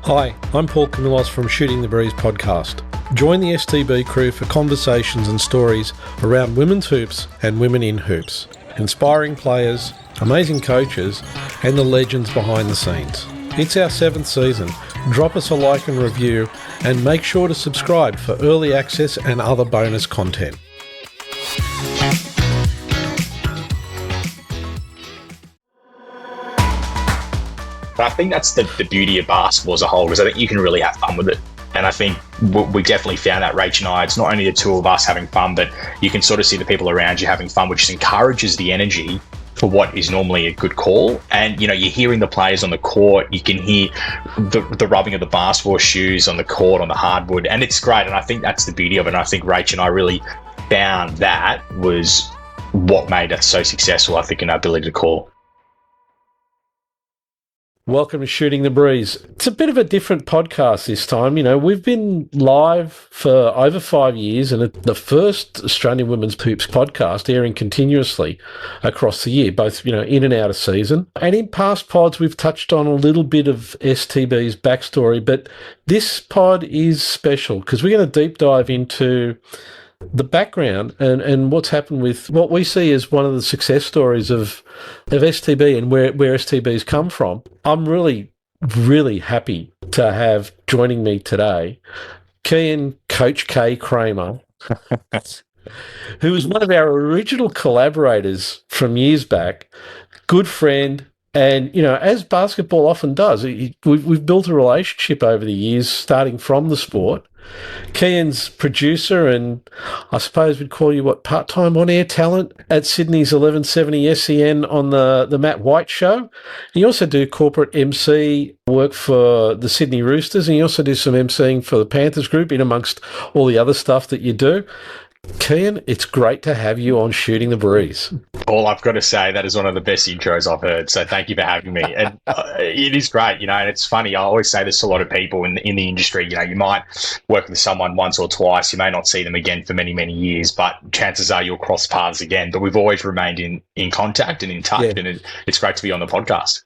Hi, I'm Paul Camillos from Shooting the Breeze podcast. Join the STB crew for conversations and stories around women's hoops and women in hoops, inspiring players, amazing coaches, and the legends behind the scenes. It's our 7th season. Drop us a like and review, and make sure to subscribe for early access and other bonus content. But I think that's the beauty of basketball as a whole, because I think you can really have fun with it. And I think we definitely found that, Rach and I, it's not only the two of us having fun, but you can sort of see the people around you having fun, which encourages the energy for what is normally a good call. And, you know, you're hearing the players on the court, you can hear the rubbing of the basketball shoes on the court, on the hardwood, and it's great. And I think that's the beauty of it. And I think Rach and I really found that was what made us so successful, I think, in our ability to call. Welcome to Shooting the Breeze. It's a bit of a different podcast this time. You know, we've been live for over 5 years, and it's the first Australian Women's Hoops podcast airing continuously across the year, both, you know, in and out of season. And in past pods, we've touched on a little bit of STB's backstory, but this pod is special because we're going to deep dive into the background and what's happened with what we see as one of the success stories of STB and where STB's come from. I'm really, really happy to have joining me today Keyan Coach K Kramer, who was one of our original collaborators from years back, good friend. And, you know, as basketball often does, we've built a relationship over the years, starting from the sport. Keyan's producer, and I suppose we'd call you part-time on-air talent at Sydney's 1170 SEN on the Matt White show. And you also do corporate MC work for the Sydney Roosters, and you also do some MCing for the Panthers group, in amongst all the other stuff that you do. Keyan, it's great to have you on Shooting the Breeze. Paul, I've got to say that is one of the best intros I've heard, so thank you for having me. And it is great, you know, and it's funny, I always say this to a lot of people in the industry, you know, you might work with someone once or twice, you may not see them again for many, many years, but chances are you'll cross paths again. But we've always remained in contact and in touch, and it's great to be on the podcast.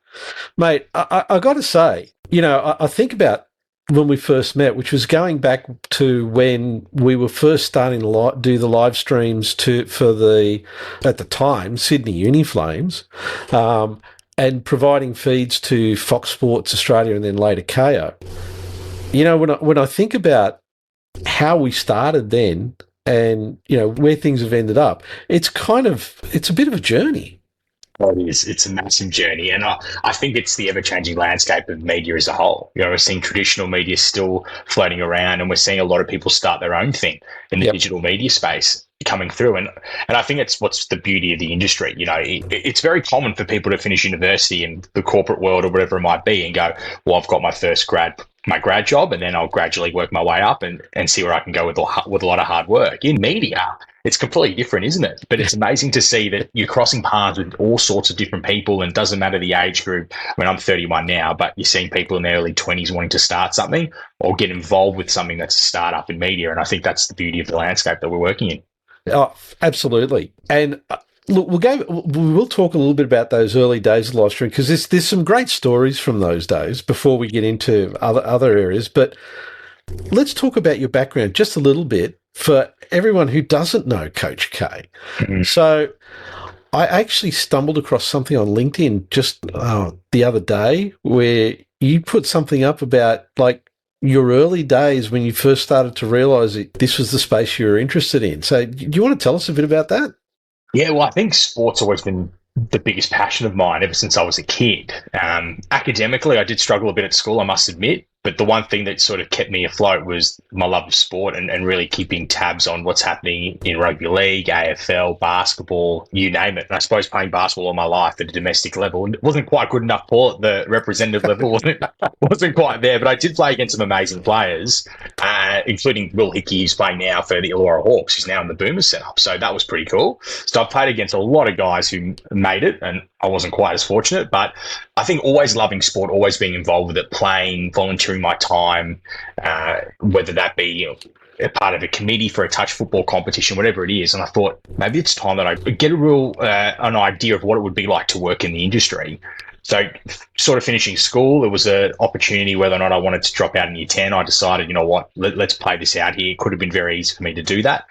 Mate, I got to say, you know, I think about when we first met, which was going back to when we were first starting to do the live streams for the, at the time, Sydney Uni Flames, and providing feeds to Fox Sports Australia and then later KO. You know, when I think about how we started then and, you know, where things have ended up, it's a bit of a journey. Well, it is. It's a massive journey. And I think it's the ever-changing landscape of media as a whole. You know, we're seeing traditional media still floating around, and we're seeing a lot of people start their own thing in the digital media space coming through. And I think it's what's the beauty of the industry. You know, it's very common for people to finish university in the corporate world or whatever it might be and go, well, I've got my grad job, and then I'll gradually work my way up and see where I can go with a lot of hard work. In media, it's completely different, isn't it? But it's amazing to see that you're crossing paths with all sorts of different people, and it doesn't matter the age group. I mean, I'm 31 now, but you're seeing people in their early 20s wanting to start something or get involved with something that's a startup in media. And I think that's the beauty of the landscape that we're working in. Oh, absolutely. And look, we will talk a little bit about those early days of live stream, because there's some great stories from those days before we get into other areas. But let's talk about your background just a little bit for everyone who doesn't know Coach K. Mm-hmm. So I actually stumbled across something on LinkedIn just the other day where you put something up about like your early days when you first started to realize that this was the space you were interested in. So do you want to tell us a bit about that? Yeah, well, I think sport's always been the biggest passion of mine ever since I was a kid. Academically, I did struggle a bit at school, I must admit. But the one thing that sort of kept me afloat was my love of sport and really keeping tabs on what's happening in rugby league, AFL, basketball, you name it. And I suppose playing basketball all my life at a domestic level, it wasn't quite good enough, Paul, at the representative level, wasn't quite there. But I did play against some amazing players, including Will Hickey, who's playing now for the Illawarra Hawks, who's now in the Boomers setup. So that was pretty cool. So I played against a lot of guys who made it, and I wasn't quite as fortunate. But I think always loving sport, always being involved with it, playing, volunteering my time, whether that be a part of a committee for a touch football competition, whatever it is. And I thought maybe it's time that I get an idea of what it would be like to work in the industry. So sort of finishing school, it was an opportunity whether or not I wanted to drop out in year 10. I decided, you know what, let's play this out here. It could have been very easy for me to do that.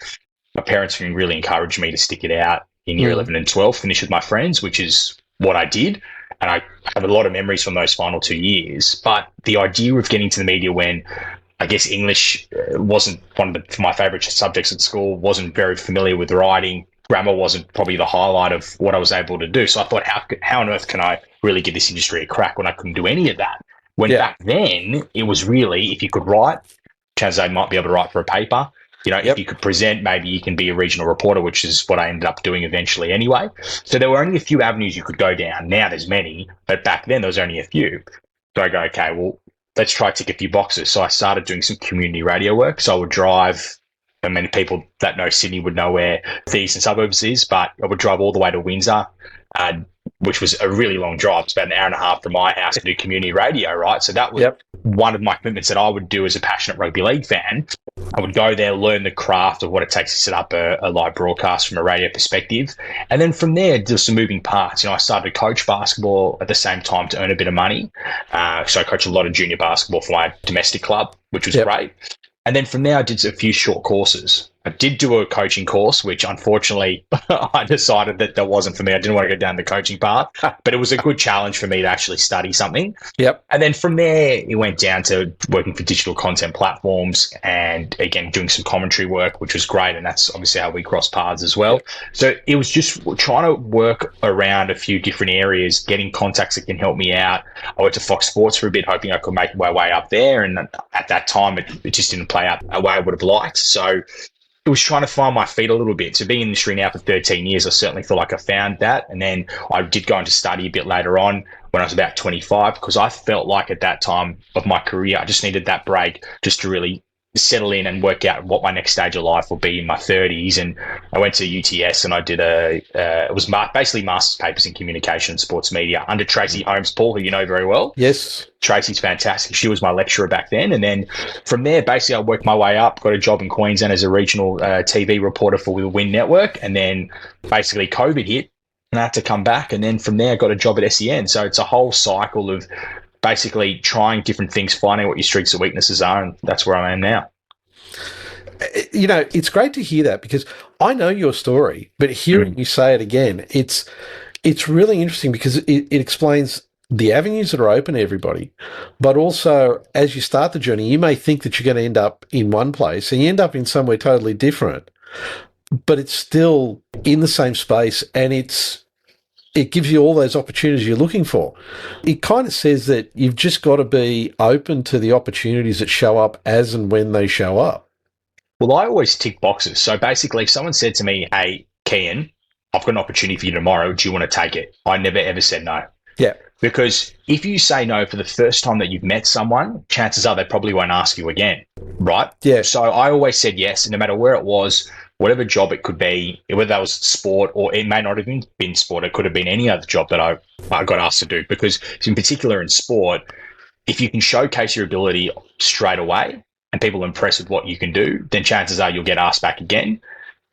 My parents really encouraged me to stick it out in year 11 and 12, finish with my friends, which is what I did. And I have a lot of memories from those final 2 years. But the idea of getting to the media when I guess English wasn't one of my favourite subjects at school, wasn't very familiar with writing, grammar wasn't probably the highlight of what I was able to do. So I thought, how on earth can I really give this industry a crack when I couldn't do any of that? When back then, it was really, if you could write, chances I might be able to write for a paper. You know, if you could present, maybe you can be a regional reporter, which is what I ended up doing eventually anyway. So there were only a few avenues you could go down. Now there's many, but back then there was only a few. So I go, okay, well, let's try to tick a few boxes. So I started doing some community radio work. So I would drive, and many people that know Sydney would know where the eastern suburbs is, but I would drive all the way to Windsor, which was a really long drive. It's about an hour and a half from my house to do community radio, right? So that was one of my commitments that I would do as a passionate rugby league fan. I would go there, learn the craft of what it takes to set up a live broadcast from a radio perspective. And then from there, there's some moving parts. You know, I started to coach basketball at the same time to earn a bit of money. So I coached a lot of junior basketball for my domestic club, which was great. And then from there, I did a few short courses. I did do a coaching course, which unfortunately I decided that wasn't for me. I didn't want to go down the coaching path, but it was a good challenge for me to actually study something. And then from there, it went down to working for digital content platforms and, again, doing some commentary work, which was great. And that's obviously how we crossed paths as well. So it was just trying to work around a few different areas, getting contacts that can help me out. I went to Fox Sports for a bit, hoping I could make my way up there. And at that time, it just didn't play out the way I would have liked. So it was trying to find my feet a little bit. So being in the industry now for 13 years, I certainly feel like I found that. And then I did go into study a bit later on when I was about 25, because I felt like at that time of my career, I just needed that break just to really settle in and work out what my next stage of life will be in my 30s. And I went to UTS and I did it was basically master's papers in communication and sports media under Tracy Holmes, Paul, who you know very well. Yes. Tracy's fantastic. She was my lecturer back then. And then from there, basically, I worked my way up, got a job in Queensland as a regional TV reporter for the WIN network. And then basically COVID hit and I had to come back. And then from there, I got a job at SEN. So it's a whole cycle of basically trying different things, finding what your strengths and weaknesses are. And that's where I am now. You know, it's great to hear that, because I know your story, but hearing you say it again, it's really interesting, because it explains the avenues that are open to everybody, but also as you start the journey, you may think that you're going to end up in one place and you end up in somewhere totally different, but it's still in the same space, and it gives you all those opportunities you're looking for. It kind of says that you've just got to be open to the opportunities that show up as and when they show up. Well, I always tick boxes. So basically, if someone said to me, hey, Keyan, I've got an opportunity for you tomorrow, do you want to take it? I never, ever said no. Yeah. Because if you say no for the first time that you've met someone, chances are they probably won't ask you again, right? Yeah. So I always said yes, and no matter where it was, whatever job it could be, whether that was sport or it may not have been sport, it could have been any other job that I got asked to do. Because in particular in sport, if you can showcase your ability straight away and people are impressed with what you can do, then chances are you'll get asked back again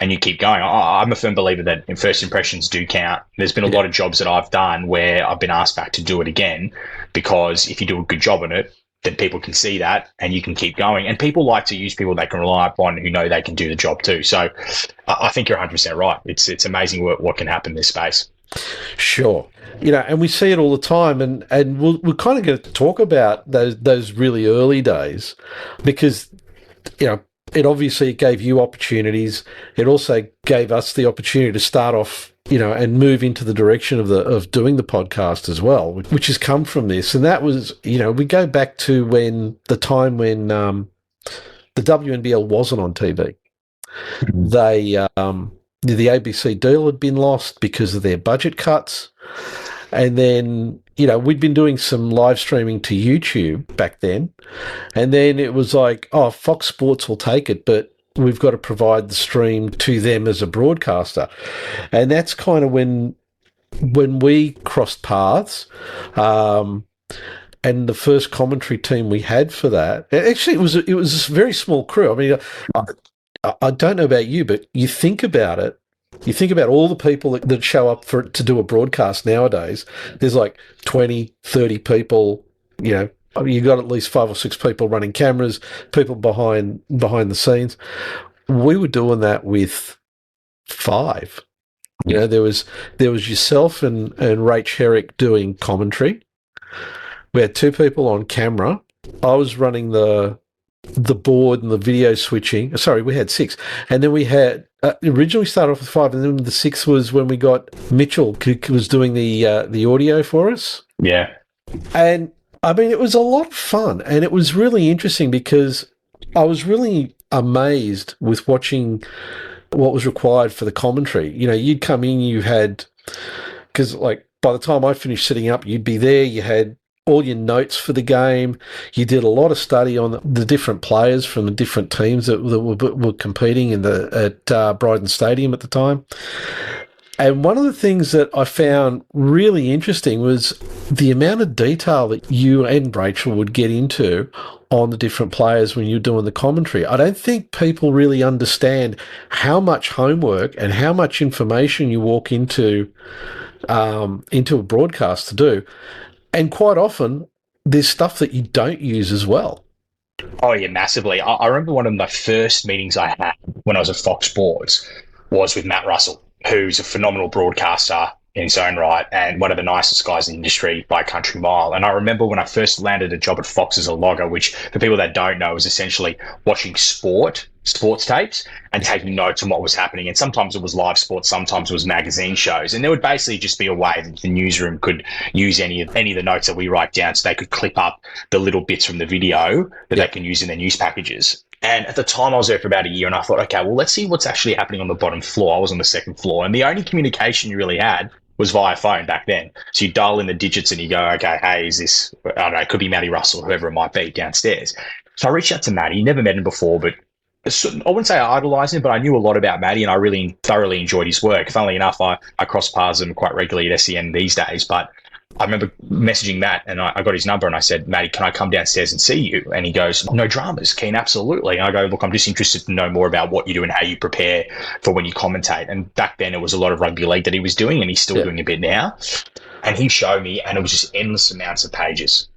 and you keep going. I'm a firm believer that first impressions do count. There's been a lot of jobs that I've done where I've been asked back to do it again, because if you do a good job on it, then people can see that and you can keep going. And people like to use people they can rely upon who know they can do the job too. So I think you're 100% right. It's amazing what can happen in this space. Sure. You know, and we see it all the time, and we're kind of going to talk about those really early days, because, you know, it obviously gave you opportunities. It also gave us the opportunity to start off, you know, and move into the direction of doing the podcast as well, which has come from this. And that was, you know, we go back to the time when the WNBL wasn't on TV. The ABC deal had been lost because of their budget cuts. And then, you know, we'd been doing some live streaming to YouTube back then. And then it was like, oh, Fox Sports will take it, but we've got to provide the stream to them as a broadcaster. And that's kind of when we crossed paths. And the first commentary team we had for that, actually, it was a very small crew. I mean, I don't know about you, but you think about it, You think about all the people that show up to do a broadcast nowadays. There's like 20, 30 people, you know, you got at least 5 or 6 people running cameras, people behind the scenes. We were doing that with 5. You know, there was yourself and Rach Herrick doing commentary. We had 2 people on camera. I was running the board and the video switching. Sorry, we had 6. And then we had originally started off with 5, and then the 6th was when we got Mitchell, who was doing the audio for us. Yeah. And I mean, it was a lot of fun, and it was really interesting because I was really amazed with watching what was required for the commentary. You know, you'd come in, you had, because like by the time I finished setting up, you'd be there, you had all your notes for the game. You did a lot of study on the different players from the different teams that were competing at Bryden Stadium at the time. And one of the things that I found really interesting was the amount of detail that you and Rachel would get into on the different players when you're doing the commentary. I don't think people really understand how much homework and how much information you walk into a broadcast to do. And quite often, there's stuff that you don't use as well. Oh, yeah, massively. I remember one of my first meetings I had when I was at Fox Sports was with Matt Russell, who's a phenomenal broadcaster in his own right and one of the nicest guys in the industry by a country mile. And I remember when I first landed a job at Fox as a logger, which for people that don't know is essentially watching sports tapes and taking notes on what was happening. And sometimes it was live sports, sometimes it was magazine shows. And there would basically just be a way that the newsroom could use any of the notes that we write down, so they could clip up the little bits from the video that they can use in their news packages. And at the time, I was there for about a year, and I thought, okay, well, let's see what's actually happening on the bottom floor. I was on the second floor, and the only communication you really had was via phone back then. So you dial in the digits and you go, okay, hey, is this, I don't know, it could be Matty Russell, whoever it might be downstairs. So I reached out to Matty, never met him before, but I wouldn't say I idolized him, but I knew a lot about Matty and I really thoroughly enjoyed his work. Funnily enough, I cross paths with him quite regularly at SEN these days, but I remember messaging Matt and I got his number and I said, Matty, can I come downstairs and see you? And he goes, no dramas, Keyan, absolutely. And I go, look, I'm just interested to know more about what you do and how you prepare for when you commentate. And back then it was a lot of rugby league that he was doing, and he's still doing a bit now. And he showed me, and it was just endless amounts of pages.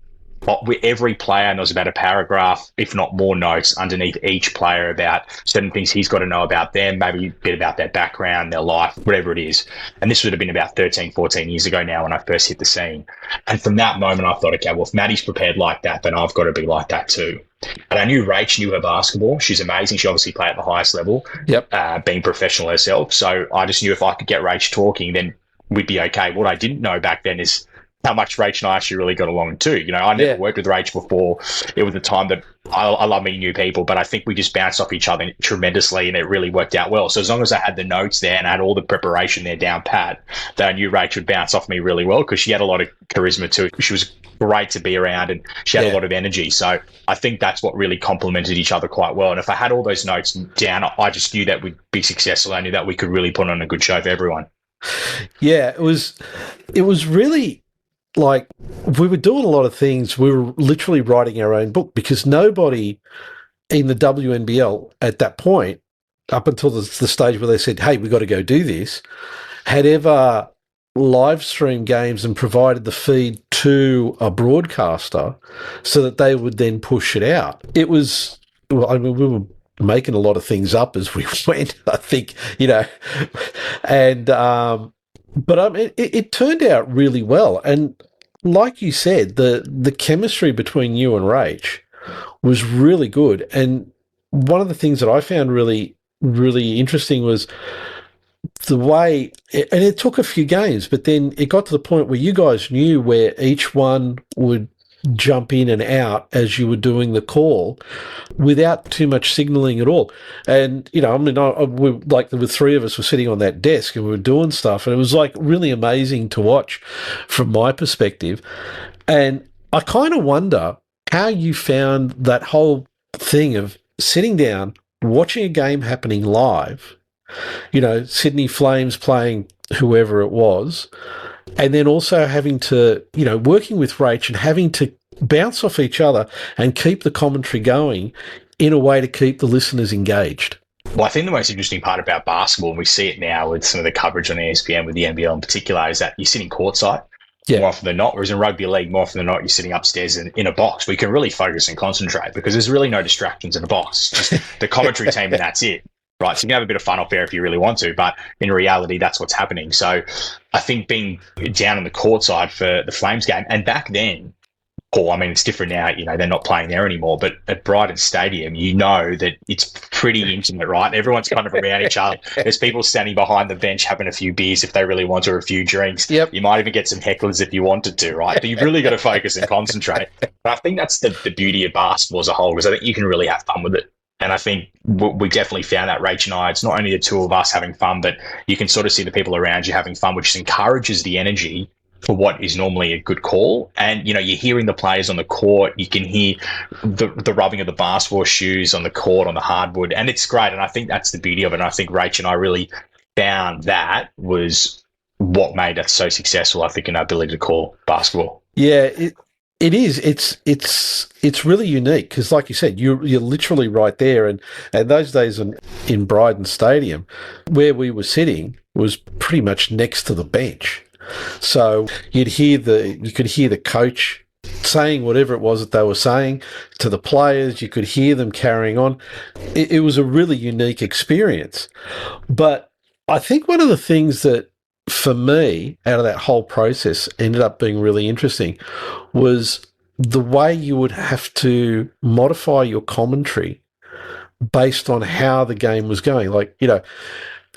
With every player, and there was about a paragraph, if not more notes underneath each player about certain things he's got to know about them, maybe a bit about their background, their life, whatever it is. And this would have been about 13, 14 years ago now when I first hit the scene. And from that moment, I thought, okay, well, if Maddie's prepared like that, then I've got to be like that too. And I knew Rach knew her basketball. She's amazing. She obviously played at the highest level, being professional herself. So I just knew if I could get Rach talking, then we'd be okay. What I didn't know back then is how much Rach and I actually really got along too. You know, I never worked with Rach before. It was a time that I love meeting new people, but I think we just bounced off each other tremendously and it really worked out well. So as long as I had the notes there and I had all the preparation there down pat, that I knew Rach would bounce off me really well because she had a lot of charisma too. She was great to be around and she had a lot of energy. So I think that's what really complemented each other quite well. And if I had all those notes down, I just knew that we'd be successful. I knew that we could really put on a good show for everyone. Yeah, it was really... like, we were doing a lot of things. We were literally writing our own book because nobody in the WNBL at that point, up until the stage where they said, hey, we got to go do this, had ever live streamed games and provided the feed to a broadcaster so that they would then push it out. It was, well, I mean, we were making a lot of things up as we went, I think, you know, and, but I mean, it turned out really well. And like you said, the chemistry between you and Rach was really good. And one of the things that I found really, really interesting was the way, and it took a few games, but then it got to the point where you guys knew where each one would jump in and out as you were doing the call without too much signaling at all. And, you know, I mean, the 3 of us were sitting on that desk and we were doing stuff, and it was like really amazing to watch from my perspective. And I kind of wonder how you found that whole thing of sitting down, watching a game happening live, you know, Sydney Flames playing whoever it was, and then also having to, you know, working with Rach and having to bounce off each other and keep the commentary going in a way to keep the listeners engaged. Well, I think the most interesting part about basketball, and we see it now with some of the coverage on ESPN with the NBL in particular, is that you're sitting courtside more often than not, whereas in rugby league, more often than not, you're sitting upstairs in a box where you can really focus and concentrate because there's really no distractions in a box. Just the commentary team and that's it. Right, so you can have a bit of fun off air if you really want to, but in reality, that's what's happening. So I think being down on the court side for the Flames game, and back then, Paul, I mean, it's different now, they're not playing there anymore, but at Brighton Stadium, that it's pretty intimate, right? Everyone's kind of around each other. There's people standing behind the bench having a few beers if they really want to, or a few drinks. Yep. You might even get some hecklers if you wanted to, right? But you've really got to focus and concentrate. But I think that's the beauty of basketball as a whole, because I think you can really have fun with it. And I think we definitely found that, Rach and I, it's not only the two of us having fun, but you can sort of see the people around you having fun, which encourages the energy for what is normally a good call. And, you're hearing the players on the court. You can hear the rubbing of the basketball shoes on the court, on the hardwood. And it's great. And I think that's the beauty of it. And I think Rach and I really found that was what made us so successful, I think, in our ability to call basketball. Yeah, it is. It's really unique because, like you said, you're literally right there. And those days in Brighton Stadium, where we were sitting was pretty much next to the bench. So you could hear the coach saying whatever it was that they were saying to the players. You could hear them carrying on. It was a really unique experience. But I think one of the things that, for me, out of that whole process ended up being really interesting was the way you would have to modify your commentary based on how the game was going. Like,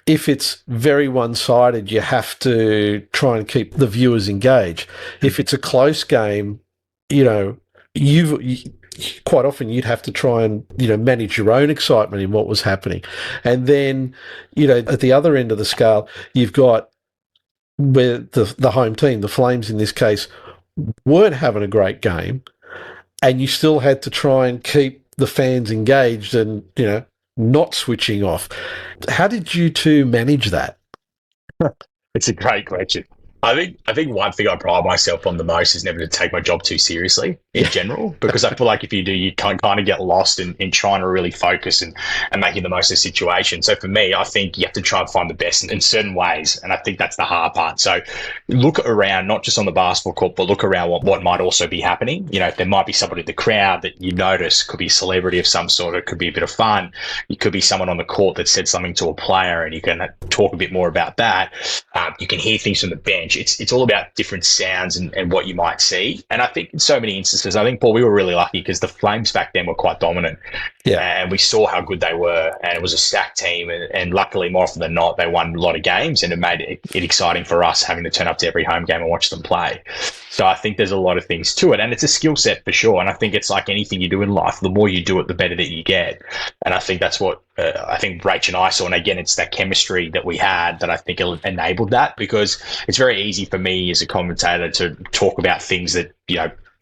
if it's very one-sided, you have to try and keep the viewers engaged. If it's a close game, quite often you'd have to try and, manage your own excitement in what was happening. And then, at the other end of the scale, you've got where the home team, the Flames in this case, weren't having a great game, and you still had to try and keep the fans engaged and, not switching off. How did you two manage that? It's a great question. I think one thing I pride myself on the most is never to take my job too seriously in general, because I feel like if you do, you can kind of get lost in trying to really focus and making the most of the situation. So for me, I think you have to try and find the best in certain ways. And I think that's the hard part. So look around, not just on the basketball court, but look around what might also be happening. If there might be somebody in the crowd that you notice, could be a celebrity of some sort, it could be a bit of fun. It could be someone on the court that said something to a player and you can talk a bit more about that. You can hear things from the bench. It's all about different sounds and what you might see. And I think in so many instances, I think, Paul, we were really lucky because the Flames back then were quite dominant. Yeah. And we saw how good they were. And it was a stacked team. And luckily, more often than not, they won a lot of games. And it made it exciting for us having to turn up to every home game and watch them play. So I think there's a lot of things to it. And it's a skill set for sure. And I think it's like anything you do in life, the more you do it, the better that you get. And I think that's what I think Rach and I saw. And again, it's that chemistry that we had that I think enabled that, because it's very easy for me as a commentator to talk about things that,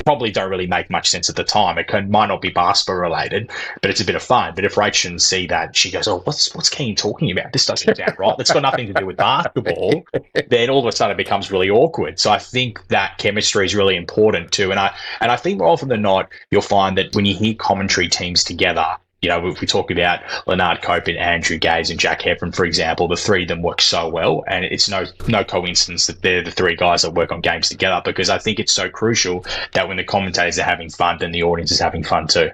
probably don't really make much sense at the time. Might not be basketball related, but it's a bit of fun. But if Rach can see that, she goes, "Oh, what's Keyan talking about? This doesn't sound right. That's got nothing to do with basketball." Then all of a sudden it becomes really awkward. So I think that chemistry is really important too. And I think more often than not, you'll find that when you hear commentary teams together, if we talk about Leonard Cope and Andrew Gaze and Jack Heffron, for example, the three of them work so well. And it's no coincidence that they're the three guys that work on games together, because I think it's so crucial that when the commentators are having fun, then the audience is having fun too.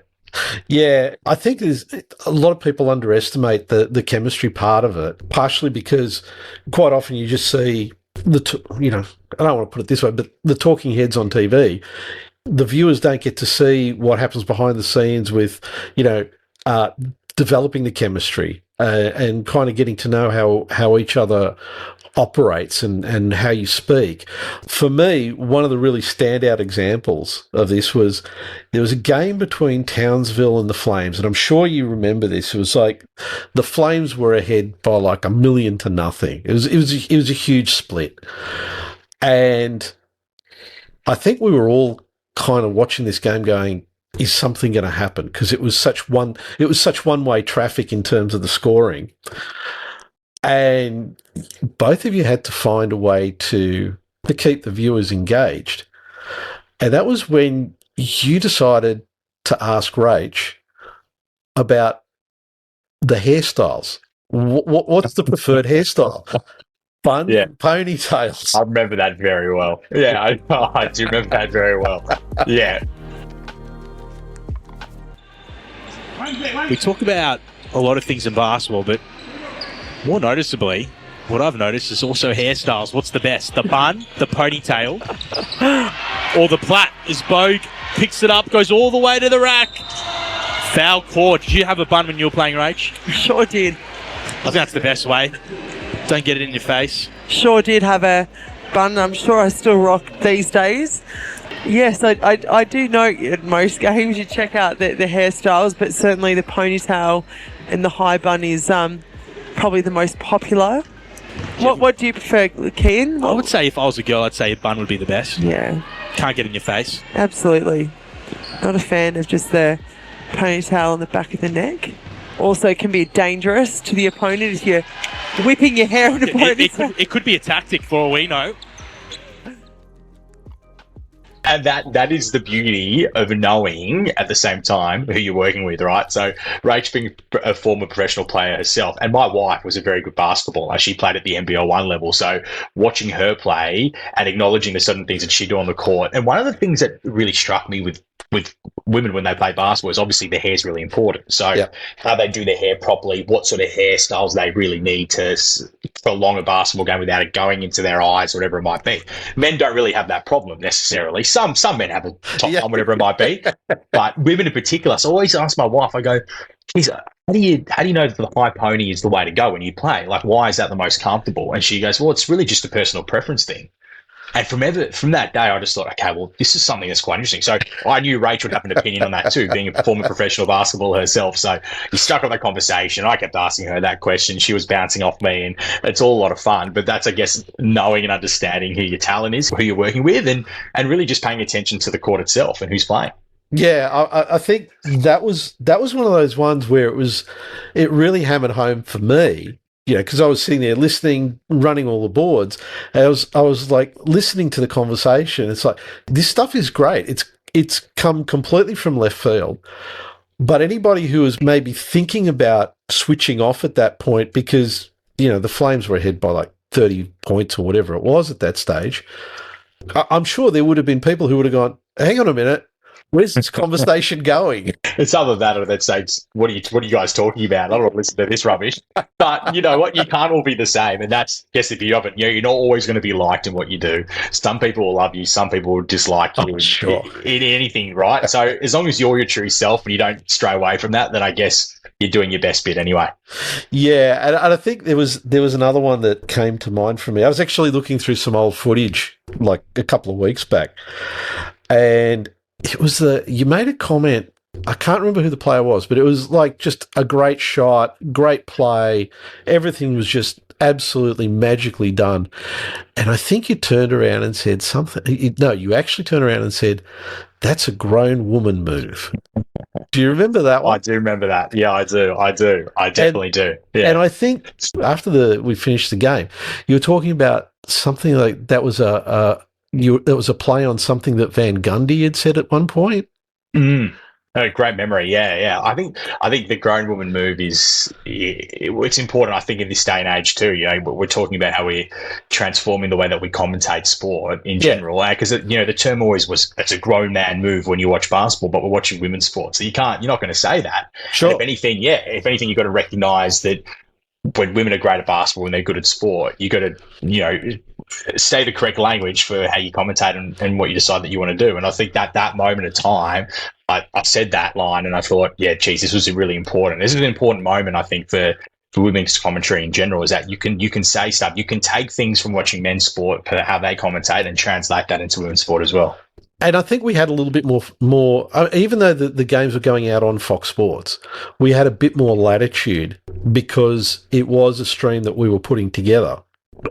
Yeah, I think there's a lot of people underestimate the chemistry part of it, partially because quite often you just see I don't want to put it this way, but the talking heads on TV, the viewers don't get to see what happens behind the scenes with, developing the chemistry and kind of getting to know how each other operates and how you speak. For me, one of the really standout examples of this was there was a game between Townsville and the Flames, and I'm sure you remember this. It was like the Flames were ahead by like 1,000,000 to 0. It was a huge split, and I think we were all kind of watching this game going, is something going to happen? Because it was such one-way traffic in terms of the scoring. And both of you had to find a way to keep the viewers engaged. And that was when you decided to ask Rach about the hairstyles. What's the preferred hairstyle? Bun, ponytails. I remember that very well. Yeah, I do remember that very well. Yeah. We talk about a lot of things in basketball, but more noticeably, what I've noticed is also hairstyles. What's the best? The bun, the ponytail, or the plait? As Bogue picks it up, goes all the way to the rack. Foul call. Did you have a bun when you were playing, Rach? Sure did. I think that's the best way. Don't get it in your face. Sure did have a bun. I'm sure I still rock these days. Yes, I do know at most games you check out the hairstyles, but certainly the ponytail and the high bun is probably the most popular. What do you prefer, Keyan? I would say if I was a girl, I'd say a bun would be the best. Yeah. Can't get in your face. Absolutely. Not a fan of just the ponytail on the back of the neck. Also can be dangerous to the opponent if you're whipping your hair on a ponytail. It could be a tactic for all we know. And that is the beauty of knowing at the same time who you're working with, right? So Rach being a former professional player herself, and my wife was a very good basketballer. She played at the NBL 1 level. So watching her play and acknowledging the certain things that she do on the court. And one of the things that really struck me with women when they play basketball is obviously their hair is really important. So how they do their hair properly, what sort of hairstyles they really need to prolong a basketball game without it going into their eyes, whatever it might be. Men don't really have that problem necessarily. Some men have a top on whatever it might be, but women in particular. So I always ask my wife, I go, geez, how do you know that the high pony is the way to go when you play? Like, why is that the most comfortable? And she goes, well, it's really just a personal preference thing. And from that day, I just thought, okay, well, this is something that's quite interesting. So I knew Rach would have an opinion on that too, being a former professional basketballer herself. So you stuck with the conversation. I kept asking her that question. She was bouncing off me, and it's all a lot of fun. But that's, I guess, knowing and understanding who your talent is, who you're working with, and really just paying attention to the court itself and who's playing. Yeah, I think that was one of those ones where it really hammered home for me. You know, because I was sitting there listening, running all the boards, and I was like listening to the conversation. It's like, this stuff is great. It's come completely from left field. But anybody who is maybe thinking about switching off at that point, because, you know, the Flames were ahead by like 30 points or whatever it was at that stage, I'm sure there would have been people who would have gone, hang on a minute, where's this conversation going? It's other that or they'd say, what are you guys talking about? I don't want to listen to this rubbish. But you know what? You can't all be the same. And that's, I guess, the beauty of it. You know, you're not always going to be liked in what you do. Some people will love you. Some people will dislike you in anything, right? So as long as you're your true self and you don't stray away from that, then I guess you're doing your best bit anyway. Yeah. And I think there was another one that came to mind for me. I was actually looking through some old footage like a couple of weeks back. And it was you made a comment, I can't remember who the player was, but it was like just a great shot, great play. Everything was just absolutely magically done. And I think you turned around and said something. No, you actually turned around and said, that's a grown woman move. Do you remember that one? I do remember that. Yeah, I do. I definitely do. Yeah. And I think after we finished the game, you were talking about something like that was there was a play on something that Van Gundy had said at one point. Oh, great memory. Yeah. I think the grown woman move it's important, I think, in this day and age too. You know, we're talking about how we're transforming the way that we commentate sport in general. Because, you know, the term always was, it's a grown man move when you watch basketball, but we're watching women's sport. So you're not going to say that. Sure. And if anything, you've got to recognize that when women are great at basketball and they're good at sport, you got to, you know, say the correct language for how you commentate and what you decide that you want to do. And I think that moment of time, I said that line and I thought, yeah, geez, this was really important. This is an important moment, I think, for women's commentary in general, is that you can say stuff, you can take things from watching men's sport for how they commentate and translate that into women's sport as well. And I think we had a little bit more even though the games were going out on Fox Sports, we had a bit more latitude because it was a stream that we were putting together.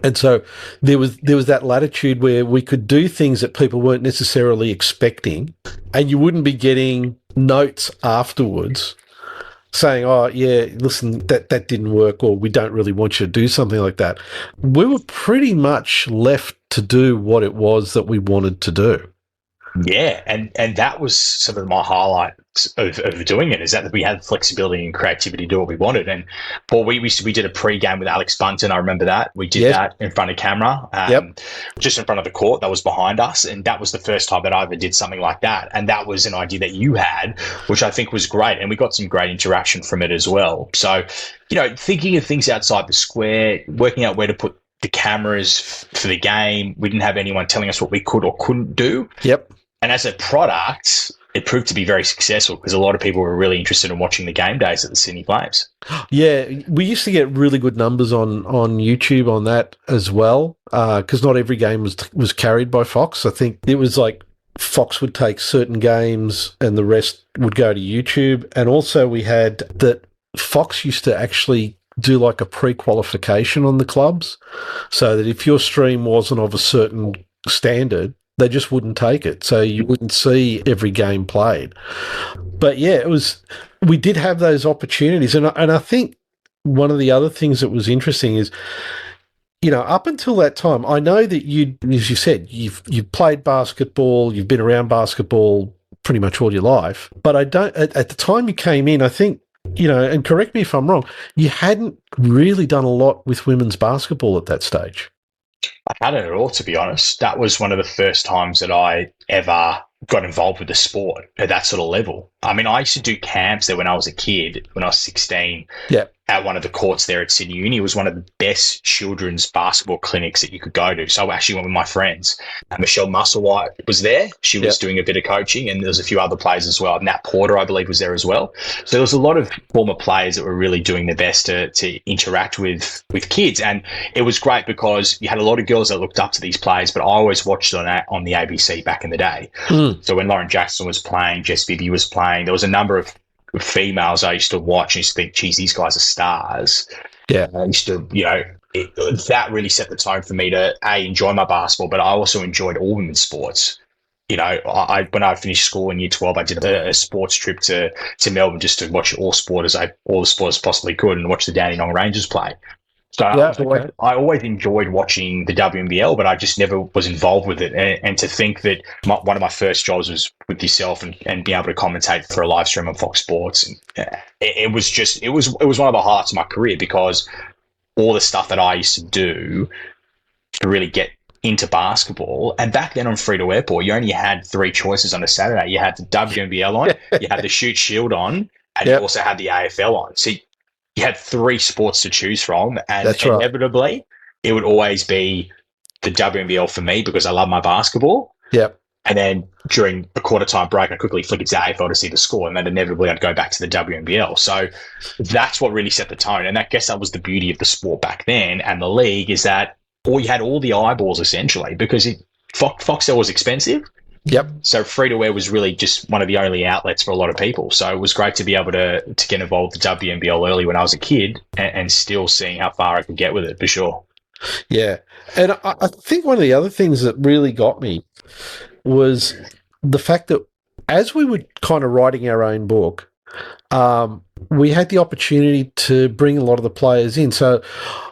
And so there was that latitude where we could do things that people weren't necessarily expecting, and you wouldn't be getting notes afterwards saying, oh, yeah, listen, that didn't work, or we don't really want you to do something like that. We were pretty much left to do what it was that we wanted to do. Yeah, and that was sort of my highlight of doing it, is that we had flexibility and creativity to do what we wanted. And Paul, we did a pre-game with Alex Bunton. I remember that. We did that in front of camera, just in front of the court that was behind us. And that was the first time that I ever did something like that. And that was an idea that you had, which I think was great. And we got some great interaction from it as well. So, thinking of things outside the square, working out where to put the cameras for the game. We didn't have anyone telling us what we could or couldn't do. Yep. And as a product, it proved to be very successful because a lot of people were really interested in watching the game days at the Sydney Flames. Yeah, we used to get really good numbers on YouTube on that as well, because not every game was carried by Fox. I think it was like Fox would take certain games and the rest would go to YouTube. And also we had that Fox used to actually do like a pre-qualification on the clubs, so that if your stream wasn't of a certain standard, they just wouldn't take it. So you wouldn't see every game played. But yeah, we did have those opportunities. And I think one of the other things that was interesting is, up until that time, I know that as you said, you've played basketball, you've been around basketball pretty much all your life. But at the time you came in, I think, and correct me if I'm wrong, you hadn't really done a lot with women's basketball at that stage. I hadn't at all, to be honest. That was one of the first times that I ever got involved with the sport at that sort of level. I mean, I used to do camps there when I was a kid, when I was 16. Yeah. At one of the courts there at Sydney Uni. It was one of the best children's basketball clinics that you could go to. So I actually went with my friends. Michelle Musselwhite was there. She was doing a bit of coaching, and there was a few other players as well. Nat Porter, I believe, was there as well. So there was a lot of former players that were really doing their best to interact with kids. And it was great because you had a lot of girls that looked up to these players, but I always watched on the ABC back in the day. So when Lauren Jackson was playing, Jess Bibby was playing, there was a number of females I used to watch and used to think, geez, these guys are stars. Yeah. I used to, that really set the tone for me to, enjoy my basketball, but I also enjoyed all women's sports. When I finished school in year 12, I did a sports trip to Melbourne just to watch all the sports as possibly could and watch the Dandenong Rangers play. So I always enjoyed watching the WNBL, but I just never was involved with it. And to think that one of my first jobs was with yourself and being able to commentate for a live stream on Fox Sports, and it was one of the highlights of my career, because all the stuff that I used to do to really get into basketball. And back then on free-to-air, Paul, you only had three choices on a Saturday. You had the WNBL on, you had the Shoot Shield on, and you also had the AFL on. So you had three sports to choose from, and inevitably it would always be the WNBL for me because I love my basketball. Yep. And then during a quarter time break, I quickly flick it to AFL to see the score, and then inevitably I'd go back to the WNBL. So that's what really set the tone. And I guess that was the beauty of the sport back then and the league, is that you had all the eyeballs essentially, because Foxtel was expensive. Yep. So free-to-air was really just one of the only outlets for a lot of people. So it was great to be able to get involved with the WNBL early when I was a kid, and still seeing how far I could get with it, for sure. Yeah. And I think one of the other things that really got me was the fact that as we were kind of writing our own book, we had the opportunity to bring a lot of the players in. So,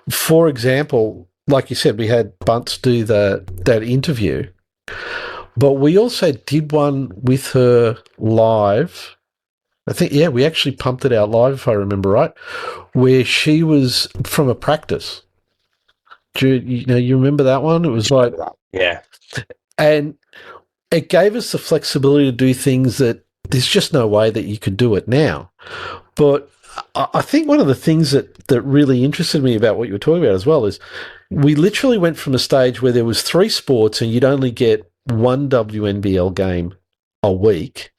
for example, like you said, we had Bunce do that interview. But we also did one with her live. I think, we actually pumped it out live, if I remember right, where she was from a practice. Do you remember that one? It was like... Yeah. And it gave us the flexibility to do things that there's just no way that you could do it now. But I think one of the things that really interested me about what you were talking about as well is we literally went from a stage where there was three sports and you'd only get one WNBL game a week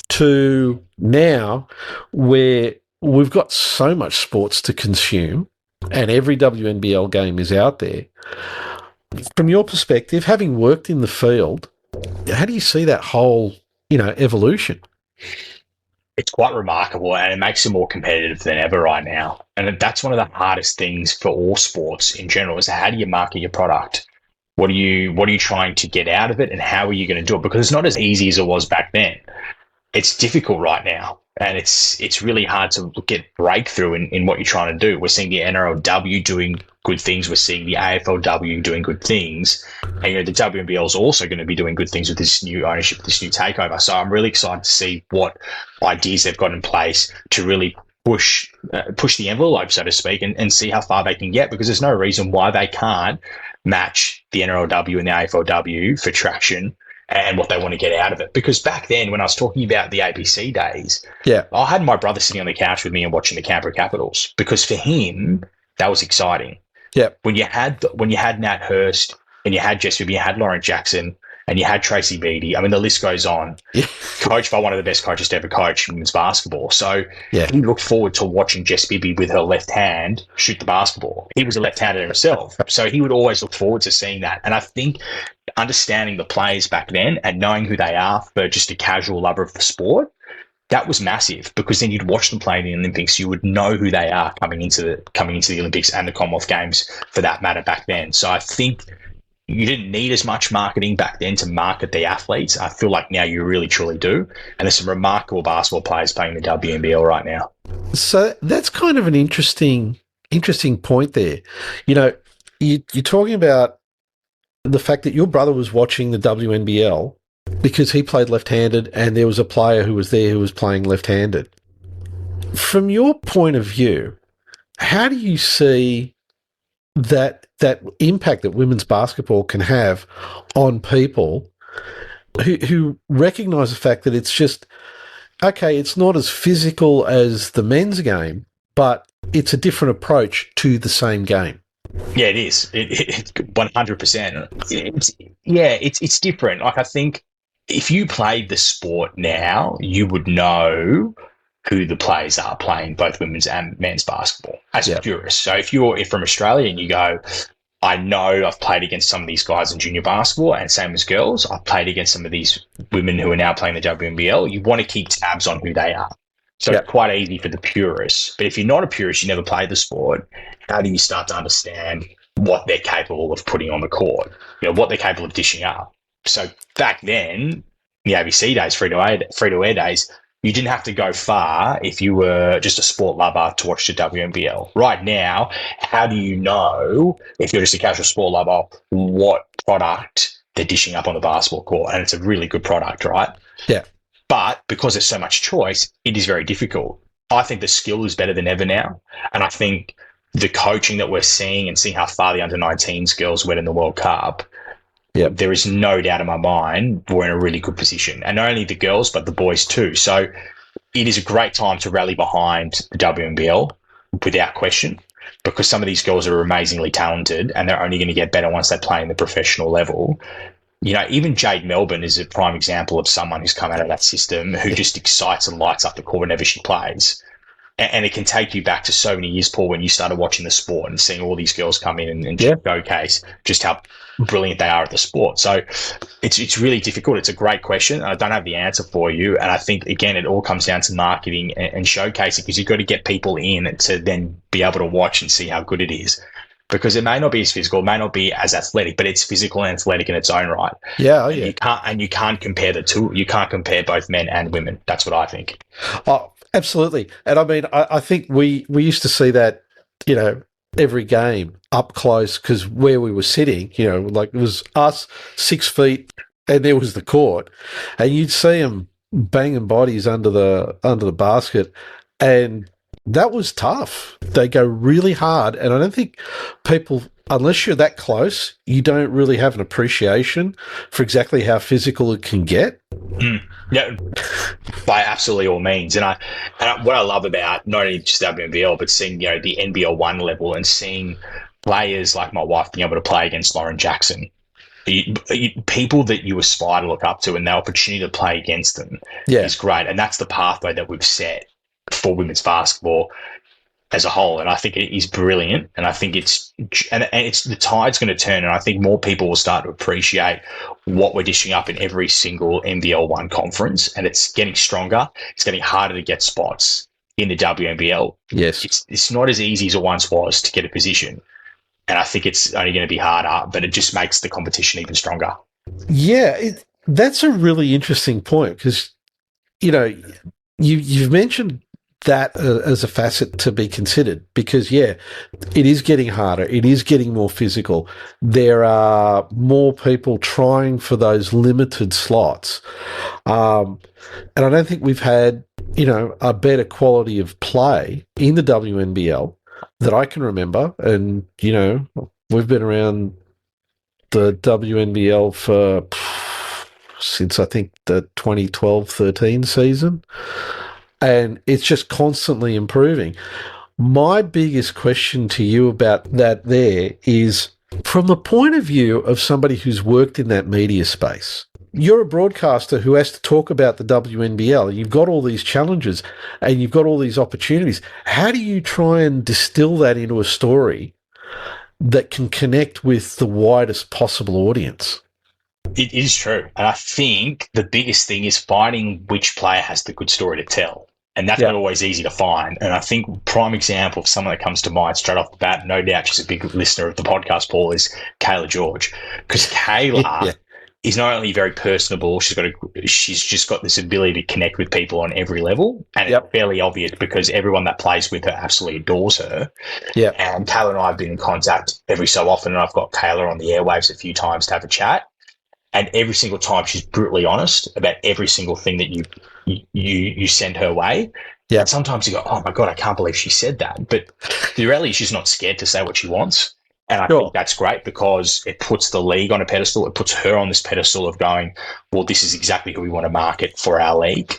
to now where we've got so much sports to consume and every WNBL game is out there. From your perspective, having worked in the field, how do you see that whole, evolution? It's quite remarkable, and it makes it more competitive than ever right now. And that's one of the hardest things for all sports in general, is how do you market your product? What are you trying to get out of it, and how are you going to do it? Because it's not as easy as it was back then. It's difficult right now, and it's really hard to get breakthrough in what you're trying to do. We're seeing the NRLW doing good things. We're seeing the AFLW doing good things. And, the WNBL is also going to be doing good things with this new ownership, this new takeover. So I'm really excited to see what ideas they've got in place to really push the envelope, so to speak, and see how far they can get, because there's no reason why they can't match the NRLW and the AFLW for traction and what they want to get out of it. Because back then, when I was talking about the ABC days, I had my brother sitting on the couch with me and watching the Canberra Capitals, because for him, that was exciting. Yeah. When you had Nat Hurst and you had Jess Bibby, you had Lauren Jackson, and you had Tracy Beattie. I mean, the list goes on. Yeah. Coached by one of the best coaches to ever coach women's basketball. So he looked forward to watching Jess Bibby with her left hand shoot the basketball. He was a left-hander himself. So he would always look forward to seeing that. And I think understanding the players back then and knowing who they are for just a casual lover of the sport, that was massive, because then you'd watch them play in the Olympics. You would know who they are coming into the Olympics and the Commonwealth Games for that matter back then. So I think you didn't need as much marketing back then to market the athletes. I feel like now you really, truly do. And there's some remarkable basketball players playing the WNBL right now. So that's kind of an interesting point there. You're talking about the fact that your brother was watching the WNBL because he played left-handed and there was a player who was there who was playing left-handed. From your point of view, how do you see that impact that women's basketball can have on people who recognise the fact that it's just, okay, it's not as physical as the men's game, but it's a different approach to the same game? Yeah, it is. It's 100%. It's different. Like, I think if you played the sport now, you would know who the players are playing both women's and men's basketball as a purist. So if you're from Australia and you go, I know I've played against some of these guys in junior basketball, and same as girls, I've played against some of these women who are now playing the WNBL, you want to keep tabs on who they are. So it's quite easy for the purists. But if you're not a purist, you never played the sport, how do you start to understand what they're capable of putting on the court, what they're capable of dishing up? So back then, the ABC days, free-to-air days, you didn't have to go far if you were just a sport lover to watch the WNBL. Right now, how do you know, if you're just a casual sport lover, what product they're dishing up on the basketball court? And it's a really good product, right? Yeah. But because there's so much choice, it is very difficult. I think the skill is better than ever now. And I think the coaching that we're seeing and seeing how far the under-19s girls went in the World Cup, there is no doubt in my mind we're in a really good position. And not only the girls, but the boys too. So it is a great time to rally behind the WNBL without question, because some of these girls are amazingly talented and they're only going to get better once they play in the professional level. Even Jade Melbourne is a prime example of someone who's come out of that system who just excites and lights up the court whenever she plays. And it can take you back to so many years, Paul, when you started watching the sport and seeing all these girls come in and showcase just how brilliant they are at the sport. So it's really difficult. It's a great question. I don't have the answer for you. And I think, again, it all comes down to marketing and showcasing, because you've got to get people in to then be able to watch and see how good it is. Because it may not be as physical, it may not be as athletic, but it's physical and athletic in its own right. Yeah, You can't compare the two. You can't compare both men and women. That's what I think. Oh, absolutely. And I mean, I think we used to see that, every game up close, because where we were sitting, like it was us 6 feet and there was the court, and you'd see them banging bodies under the basket, and that was tough. They go really hard, and I don't think people, unless you're that close, you don't really have an appreciation for exactly how physical it can get. Yeah, by absolutely all means. And what I love about not only just WNBL, but seeing the NBL 1 level and seeing players like my wife being able to play against Lauren Jackson, people that you aspire to look up to, and the opportunity to play against them is great. And that's the pathway that we've set for women's basketball as a whole. And I think it is brilliant. And I think it's the tide's going to turn. And I think more people will start to appreciate what we're dishing up in every single NBL 1 conference. And it's getting stronger. It's getting harder to get spots in the WNBL. Yes. It's not as easy as it once was to get a position. And I think it's only going to be harder, but it just makes the competition even stronger. Yeah, that's a really interesting point, because, you've mentioned that as a facet to be considered, because it is getting harder. It is getting more physical. There are more people trying for those limited slots. And I don't think we've had, a better quality of play in the WNBL that I can remember. And, we've been around the WNBL since I think the 2012-13 season. And it's just constantly improving. My biggest question to you about that there is, from the point of view of somebody who's worked in that media space, you're a broadcaster who has to talk about the WNBL. You've got all these challenges and you've got all these opportunities. How do you try and distill that into a story that can connect with the widest possible audience? It is true. And I think the biggest thing is finding which player has the good story to tell. And that's not always easy to find. And I think prime example of someone that comes to mind straight off the bat, no doubt she's a big listener of the podcast, Paul, is Kayla George. Because Kayla is not only very personable, she's just got this ability to connect with people on every level. And it's fairly obvious because everyone that plays with her absolutely adores her. Yeah. And Kayla and I have been in contact every so often, and I've got Kayla on the airwaves a few times to have a chat. And every single time she's brutally honest about every single thing that you send her way. Yeah. And sometimes you go, oh my God, I can't believe she said that. But the reality is she's not scared to say what she wants. And I think that's great because it puts the league on a pedestal. It puts her on this pedestal of going, well, this is exactly who we want to market for our league.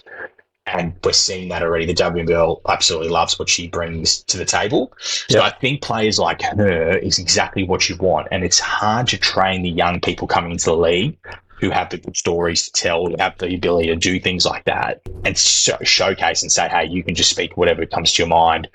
And we're seeing that already. The WNBL absolutely loves what she brings to the table. So I think players like her is exactly what you want. And it's hard to train the young people coming into the league who have the good stories to tell, who have the ability to do things like that and showcase and say, hey, you can just speak whatever comes to your mind.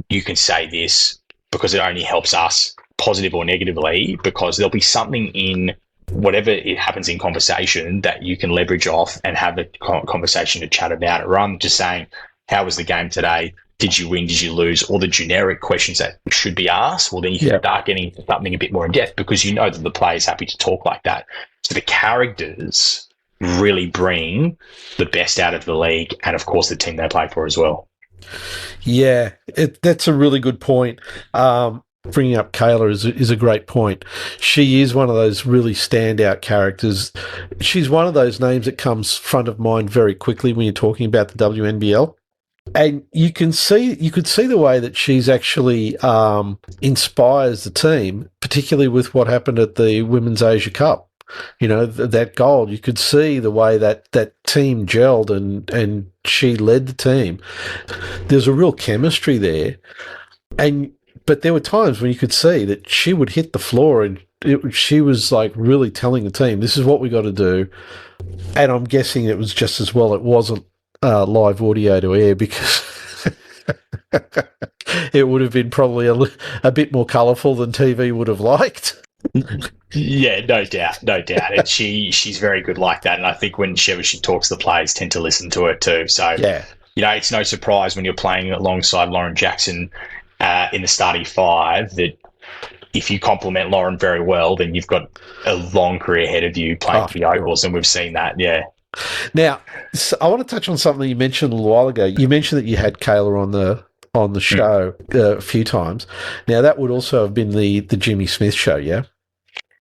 You can say this because it only helps us, positive or negatively, because there'll be something in whatever it happens in conversation that you can leverage off and have a conversation to chat about it, rather than just saying, how was the game today? Did you win? Did you lose? All the generic questions that should be asked. Well, then you can start getting something a bit more in depth because you know that the player's happy to talk like that. So the characters really bring the best out of the league and, of course, the team they play for as well. Yeah, that's a really good point. Bringing up Kayla is a great point. She is one of those really standout characters. She's one of those names that comes front of mind very quickly when you're talking about the WNBL. And you could see the way that she's actually inspires the team, particularly with what happened at the Women's Asia Cup. That goal, you could see the way that team gelled and she led the team. There's a real chemistry there. But there were times when you could see that she would hit the floor and she was like really telling the team, this is what we got to do. And I'm guessing it was just as well it wasn't live audio to air because it would have been probably a bit more colourful than TV would have liked. Yeah, no doubt. And she's very good like that. And I think whenever she talks, the players tend to listen to her too. So, it's no surprise when you're playing alongside Lauren Jackson in the starting five that if you compliment Lauren very well, then you've got a long career ahead of you playing for the Opals, and we've seen that, Now, I want to touch on something you mentioned a little while ago. You mentioned that you had Kayla on the show a few times. Now, that would also have been the Jimmy Smith show, yeah?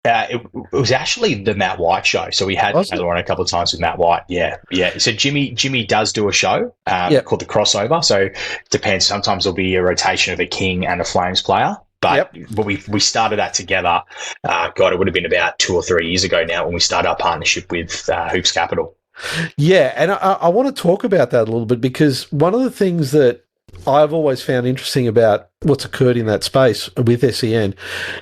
It was actually the Matt White show. So we had Kayla on a couple of times with Matt White. Yeah. So Jimmy does do a show called The Crossover. So it depends. Sometimes there'll be a rotation of a King and a Flames player. But we started that together. It would have been about 2 or 3 years ago now when we started our partnership with Hoops Capital. Yeah, and I want to talk about that a little bit because one of the things that I've always found interesting about what's occurred in that space with SEN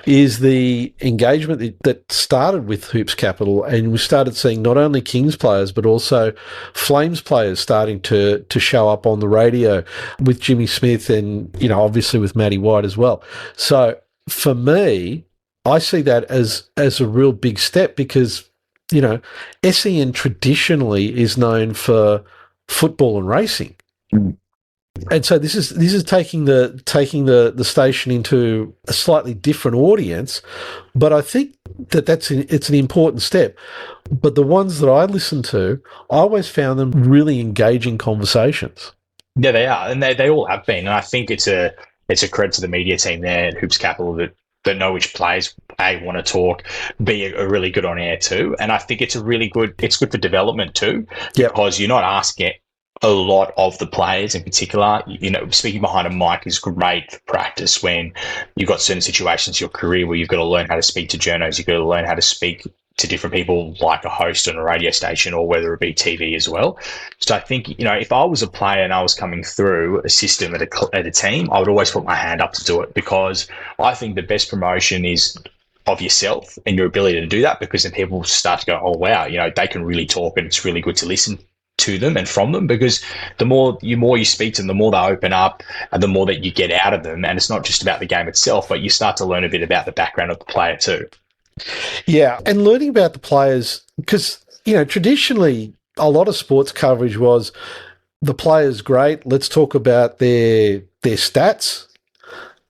is the engagement that started with Hoops Capital, and we started seeing not only Kings players but also Flames players starting to show up on the radio with Jimmy Smith and, obviously with Matty White as well. So for me, I see that as a real big step because, SEN traditionally is known for football and racing. And so this is taking the station into a slightly different audience, but I think it's an important step. But the ones that I listened to, I always found them really engaging conversations. Yeah, they are, and they all have been. And I think it's a credit to the media team there at Hoops Capital that know which players want to talk, B are really good on air too. And I think it's good for development too, because you're not asking a lot of the players in particular. Speaking behind a mic is great for practice when you've got certain situations in your career where you've got to learn how to speak to journos, you've got to learn how to speak to different people like a host on a radio station or whether it be TV as well. So I think, if I was a player and I was coming through a system at a team, I would always put my hand up to do it, because I think the best promotion is of yourself and your ability to do that, because then people start to go, oh, wow, they can really talk and it's really good to listen to them and from them, because the more you speak to them, the more they open up and the more that you get out of them. And it's not just about the game itself, but you start to learn a bit about the background of the player too. Yeah, and learning about the players, because, traditionally a lot of sports coverage was the player's great, let's talk about their stats.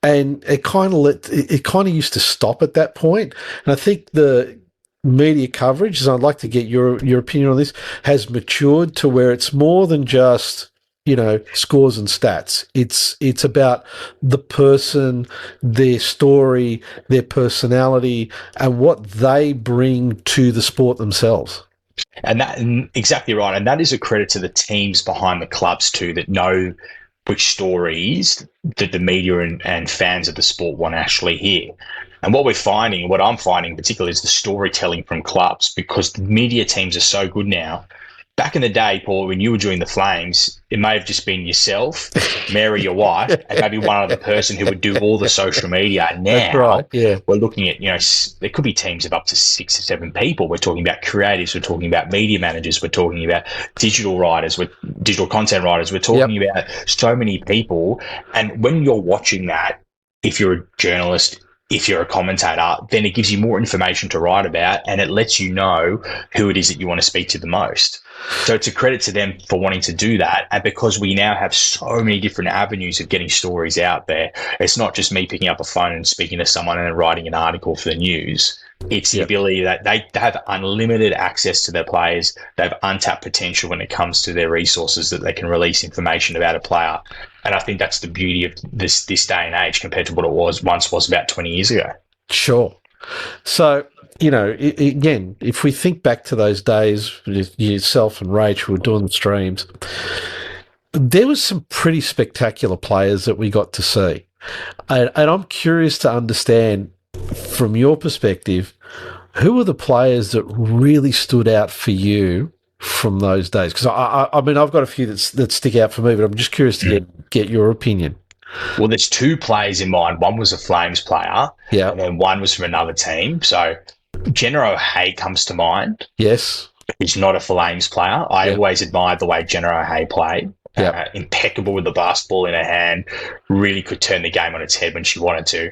And it kind of used to stop at that point. And I think the media coverage, and I'd like to get your opinion on this, has matured to where it's more than just, scores and stats. It's about the person, their story, their personality, and what they bring to the sport themselves. And exactly right. And that is a credit to the teams behind the clubs too, that know which stories that the media and fans of the sport want to actually hear. And what I'm finding particularly, is the storytelling from clubs, because the media teams are so good now. Back in the day, Paul, when you were doing the Flames, it may have just been yourself, Mary, your wife, and maybe one other person who would do all the social media. And now we're looking at, there could be teams of up to 6 or 7 people. We're talking about creatives. We're talking about media managers. We're talking about digital writers, digital content writers. We're talking about so many people. And when you're watching that, if you're a journalist, if you're a commentator, then it gives you more information to write about, and it lets you know who it is that you want to speak to the most. So it's a credit to them for wanting to do that. And because we now have so many different avenues of getting stories out there, it's not just me picking up a phone and speaking to someone and then writing an article for the news. It's the ability that they have unlimited access to their players. They have untapped potential when it comes to their resources, that they can release information about a player. And I think that's the beauty of this day and age compared to what it once was about 20 years ago. Sure. So, again, if we think back to those days, yourself and Rach were doing the streams, there was some pretty spectacular players that we got to see. And I'm curious to understand, from your perspective, who were the players that really stood out for you from those days? Because I mean, I've got a few that stick out for me, but I'm just curious to get your opinion. Well, there's 2 players in mind. One was a Flames player, and then one was from another team. So Jenna O'Hay comes to mind. Yes. He's not a Flames player. I always admired the way Jenna O'Hay played. Impeccable with the basketball in her hand, really could turn the game on its head when she wanted to.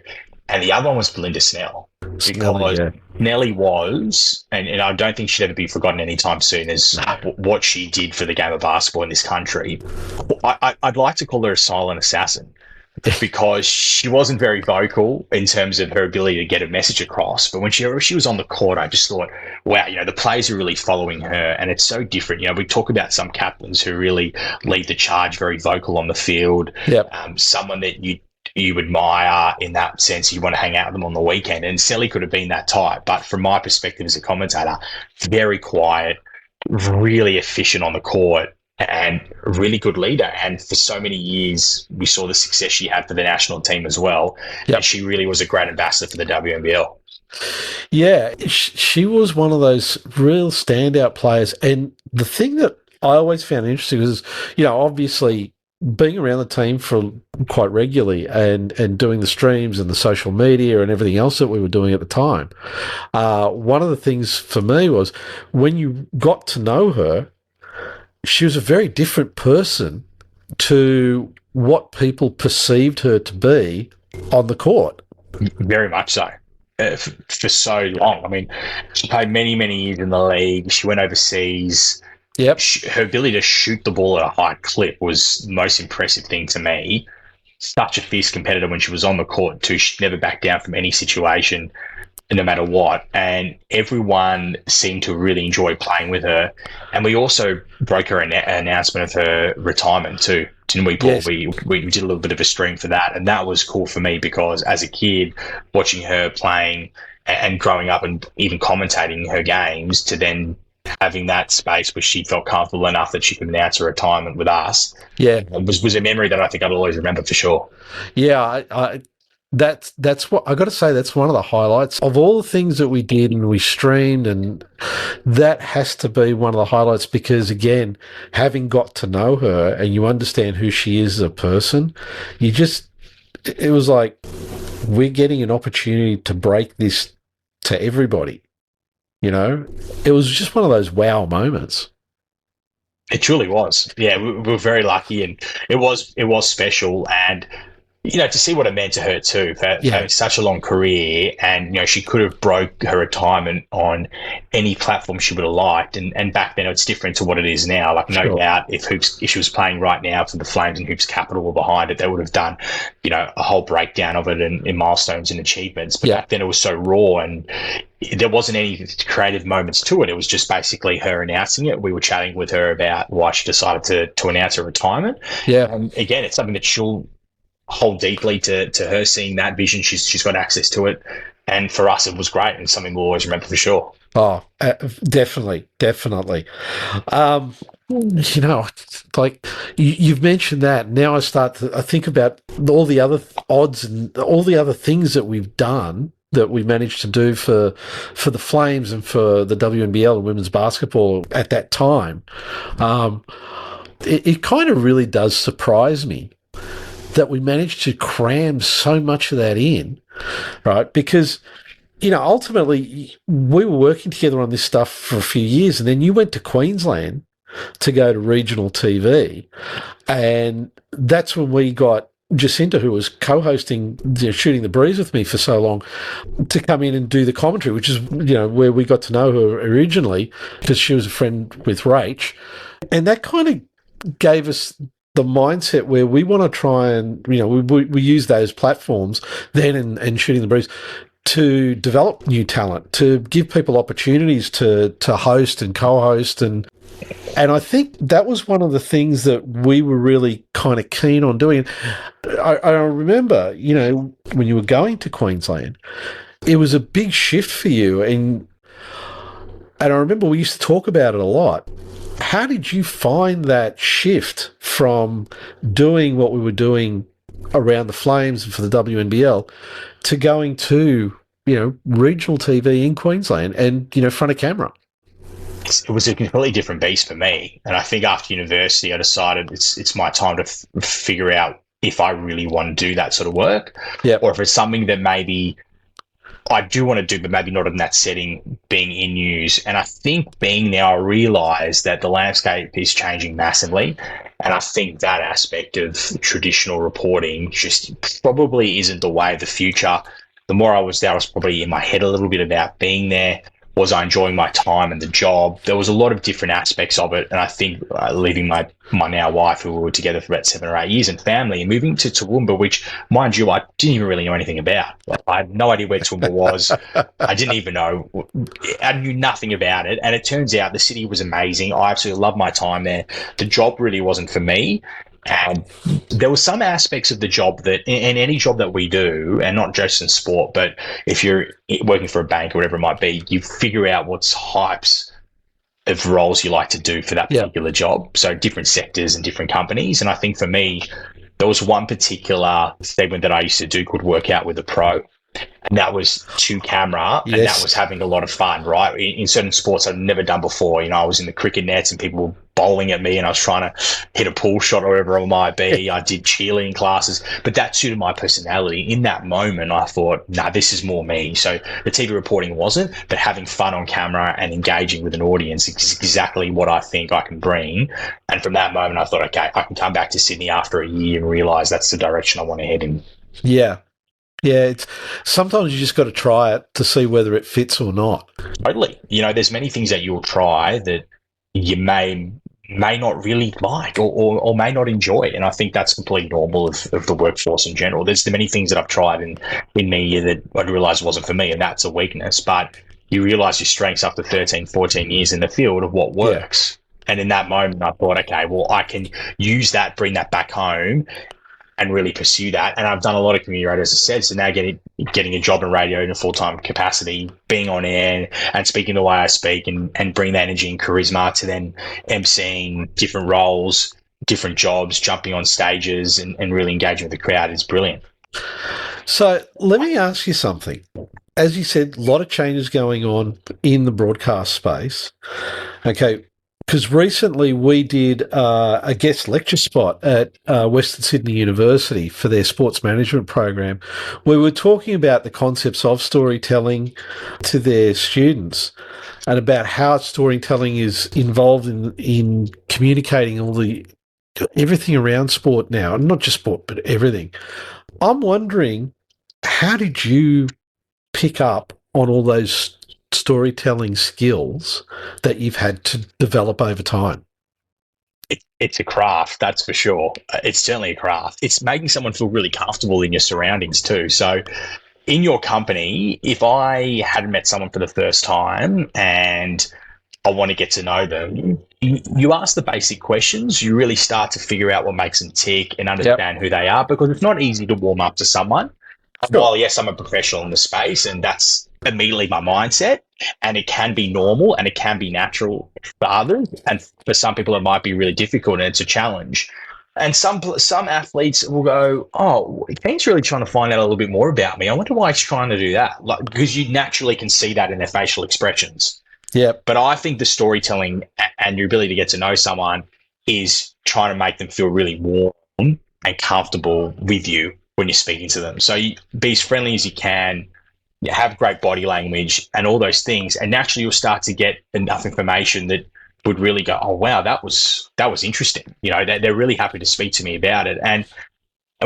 And the other one was Belinda Snell. Because Nelly was, and I don't think she'd ever be forgotten anytime soon, as what she did for the game of basketball in this country. I'd like to call her a silent assassin, because she wasn't very vocal in terms of her ability to get a message across. But when she was on the court, I just thought, wow, the players are really following her, and it's so different. We talk about some captains who really lead the charge, very vocal on the field. Someone that you admire in that sense, you want to hang out with them on the weekend. And Sally could have been that type. But from my perspective as a commentator, very quiet, really efficient on the court, and a really good leader. And for so many years, we saw the success she had for the national team as well. And she really was a great ambassador for the WNBL. Yeah, she was one of those real standout players. And the thing that I always found interesting was, obviously being around the team for quite regularly and doing the streams and the social media and everything else that we were doing at the time. One of the things for me was, when you got to know her, she was a very different person to what people perceived her to be on the court. Very much so. For so long. I mean, she played many, many years in the league. She went overseas. Her ability to shoot the ball at a high clip was the most impressive thing to me. Such a fierce competitor when she was on the court too. She never backed down from any situation. no matter what. And everyone seemed to really enjoy playing with her. And we also broke her announcement of her retirement too, didn't we, Paul? Yes. We did a little bit of a stream for that. And that was cool for me because as a kid, watching her playing and growing up and even commentating her games, to then having that space where she felt comfortable enough that she could announce her retirement with us, was a memory that I think I'd always remember for sure. Yeah, that's what I got to say. That's one of the highlights of all the things that we did and we streamed, and that has to be one of the highlights because, again, having got to know her and you understand who she is as a person, it was like we're getting an opportunity to break this to everybody. You know, it was just one of those wow moments. It truly was. Yeah, we were very lucky, and it was special. And to see what it meant to her too, for having such a long career, and she could have broke her retirement on any platform she would have liked. And back then, it's different to what it is now. Like, no doubt, if she was playing right now for the Flames and Hoops Capital were behind it, they would have done, a whole breakdown of it in milestones and achievements. But back then, it was so raw, and there wasn't any creative moments to it. It was just basically her announcing it. We were chatting with her about why she decided to announce her retirement. Yeah, and again, it's something that she'll hold deeply to her, seeing that vision. She's got access to it, and for us it was great and something we'll always remember for sure. Definitely. Like you've mentioned that, now I think about all the other odds and all the other things that we've done, that we managed to do for the Flames and for the WNBL and women's basketball at that time. It kind of really does surprise me that we managed to cram so much of that in, right? Because, ultimately we were working together on this stuff for a few years, and then you went to Queensland to go to regional TV, and that's when we got Jacinta, who was co-hosting Shooting the Breeze with me for so long, to come in and do the commentary, which is, where we got to know her originally because she was a friend with Rach. And that kind of gave us the mindset where we want to try and, we use those platforms then and Shooting the Breeze to develop new talent, to give people opportunities to host and co-host. And I think that was one of the things that we were really kind of keen on doing. I remember, when you were going to Queensland, it was a big shift for you. And I remember we used to talk about it a lot. How did you find that shift from doing what we were doing around the Flames and for the WNBL to going to, regional TV in Queensland and, front of camera? It was a completely different beast for me. And I think after university, I decided it's my time to figure out if I really want to do that sort of work, or if it's something that maybe I do want to do, but maybe not in that setting, being in news. And I think being there, I realised that the landscape is changing massively. And I think that aspect of traditional reporting just probably isn't the way of the future. The more I was there, I was probably in my head a little bit about being there. Was I enjoying my time and the job? There was a lot of different aspects of it. And I think leaving my now wife, who we were together for about 7 or 8 years, and family, and moving to Toowoomba, which, mind you, I didn't even really know anything about. I had no idea where Toowoomba was. I didn't even know. I knew nothing about it. And it turns out the city was amazing. I absolutely loved my time there. The job really wasn't for me. And there were some aspects of the job that, in any job that we do, and not just in sport, but if you're working for a bank or whatever it might be, you figure out what's types of roles you like to do for that particular job. So different sectors and different companies. And I think for me, there was one particular segment that I used to do called Workout with a Pro. And that was to camera, and that was having a lot of fun, right? In certain sports I'd never done before. I was in the cricket nets and people were bowling at me and I was trying to hit a pool shot or whatever it might be. I did cheerleading classes, but that suited my personality. In that moment, I thought, this is more me. So the TV reporting wasn't, but having fun on camera and engaging with an audience is exactly what I think I can bring. And from that moment, I thought, okay, I can come back to Sydney after a year and realise that's the direction I want to head in. Yeah. Yeah, it's sometimes you just got to try it to see whether it fits or not. Totally. There's many things that you'll try that you may may not really like or may not enjoy. And I think that's completely normal of the workforce in general. There's many things that I've tried in media that I realised wasn't for me, and that's a weakness. But you realise your strengths after 13, 14 years in the field of what works. Yeah. And in that moment, I thought, okay, well, I can use that, bring that back home and really pursue that. And I've done a lot of community radio, as I said, so now getting a job in radio in a full-time capacity, being on air and speaking the way I speak and bring that energy and charisma to then emceeing different roles, different jobs, jumping on stages and really engaging with the crowd is brilliant. So let me ask you something. As you said, a lot of changes going on in the broadcast space. Okay, because recently we did a guest lecture spot at Western Sydney University for their sports management program. We were talking about the concepts of storytelling to their students and about how storytelling is involved in communicating everything around sport now, and not just sport, but everything. I'm wondering, how did you pick up on all those storytelling skills that you've had to develop over time? It's a craft, that's for sure. It's certainly a craft. It's making someone feel really comfortable in your surroundings too. So in your company, if I hadn't met someone for the first time and I want to get to know them, you ask the basic questions, you really start to figure out what makes them tick and understand who they are, because it's not easy to warm up to someone. Sure. While, yes, I'm a professional in the space and that's immediately my mindset, and it can be normal and it can be natural for others. And for some people, it might be really difficult and it's a challenge. And some athletes will go, oh, Keyan's really trying to find out a little bit more about me. I wonder why he's trying to do that. Because you naturally can see that in their facial expressions. Yeah. But I think the storytelling and your ability to get to know someone is trying to make them feel really warm and comfortable with you when you're speaking to them. So you be as friendly as you can, you have great body language and all those things. And naturally you'll start to get enough information that would really go, oh, wow, that was interesting. You know, they're really happy to speak to me about it. And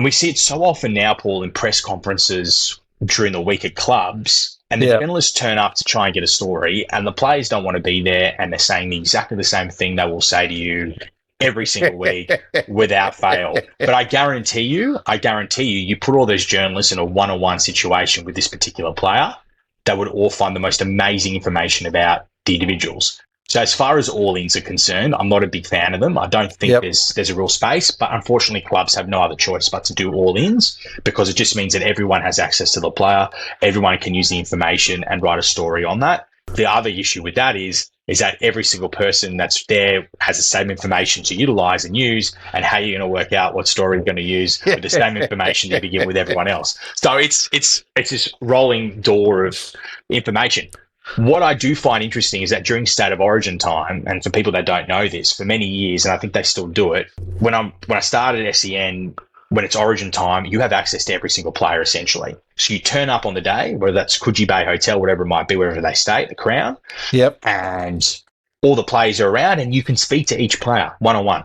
we see it so often now, Paul, in press conferences during the week at clubs, and the journalists turn up to try and get a story and the players don't want to be there and they're saying exactly the same thing they will say to you every single week without fail. But I guarantee you, you put all those journalists in a one-on-one situation with this particular player, they would all find the most amazing information about the individuals. So as far as all-ins are concerned, I'm not a big fan of them. I don't think there's a real space, but unfortunately clubs have no other choice but to do all-ins, because it just means that everyone has access to the player, everyone can use the information and write a story on that. The other issue with that is that every single person that's there has the same information to utilize and use, and how you're going to work out what story you're going to use with the same information you begin with everyone else. So it's this rolling door of information. What I do find interesting is that during State of Origin time, and for people that don't know this, for many years, and I think they still do it, when I started at SEN, when it's Origin time, you have access to every single player essentially. So you turn up on the day, whether that's Coogee Bay Hotel, whatever it might be, wherever they stay, the Crown. Yep. And all the players are around and you can speak to each player one-on-one.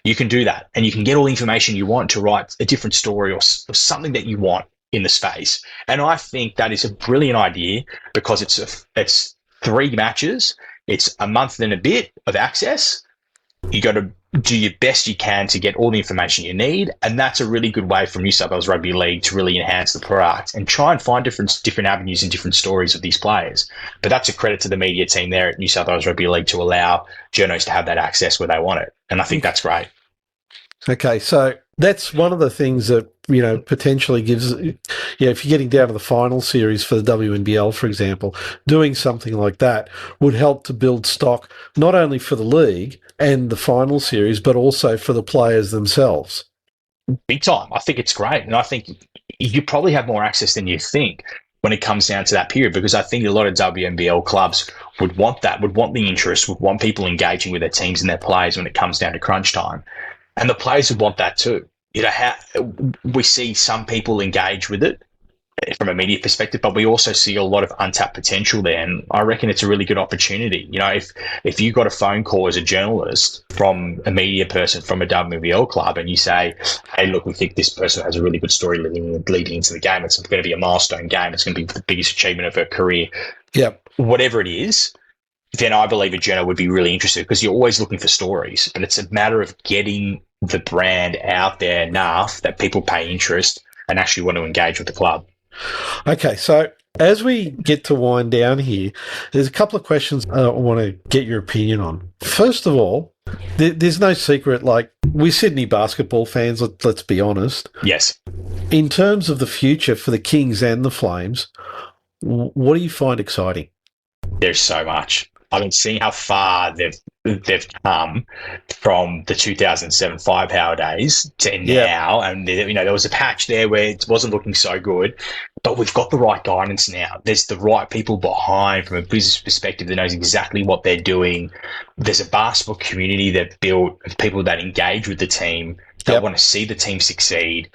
You can do that and you can get all the information you want to write a different story or something that you want in the space. And I think that is a brilliant idea, because it's 3 matches. It's a month and a bit of access. You got to do your best you can to get all the information you need. And that's a really good way for New South Wales Rugby League to really enhance the product and try and find different avenues and different stories of these players. But that's a credit to the media team there at New South Wales Rugby League to allow journos to have that access where they want it. And I think that's great. Okay, so that's one of the things that, you know, potentially gives, you know, if you're getting down to the final series for the WNBL, for example, doing something like that would help to build stock, not only for the league and the final series, but also for the players themselves. Big time. I think it's great. And I think you probably have more access than you think when it comes down to that period, because I think a lot of WNBL clubs would want that, would want the interest, would want people engaging with their teams and their players when it comes down to crunch time. And the players would want that too. You know, we see some people engage with it from a media perspective, but we also see a lot of untapped potential there. And I reckon it's a really good opportunity. You know, if you got a phone call as a journalist from a media person from a WNBL club and you say, hey, look, we think this person has a really good story leading into the game. It's going to be a milestone game. It's going to be the biggest achievement of her career. Yep. Whatever it is, then I believe a journal would be really interested, because you're always looking for stories, but it's a matter of getting the brand out there enough that people pay interest and actually want to engage with the club. Okay, so as we get to wind down here, there's a couple of questions I want to get your opinion on. First of all, there's no secret, like, we're Sydney basketball fans, let's be honest. Yes. In terms of the future for the Kings and the Flames, what do you find exciting? There's so much. I mean, seeing how far they've come from the 2007 Five Power days to now, and there was a patch there where it wasn't looking so good, but we've got the right guidance now. There's the right people behind from a business perspective that knows exactly what they're doing. There's a basketball community that built of people that engage with the team, that want to see the team succeed.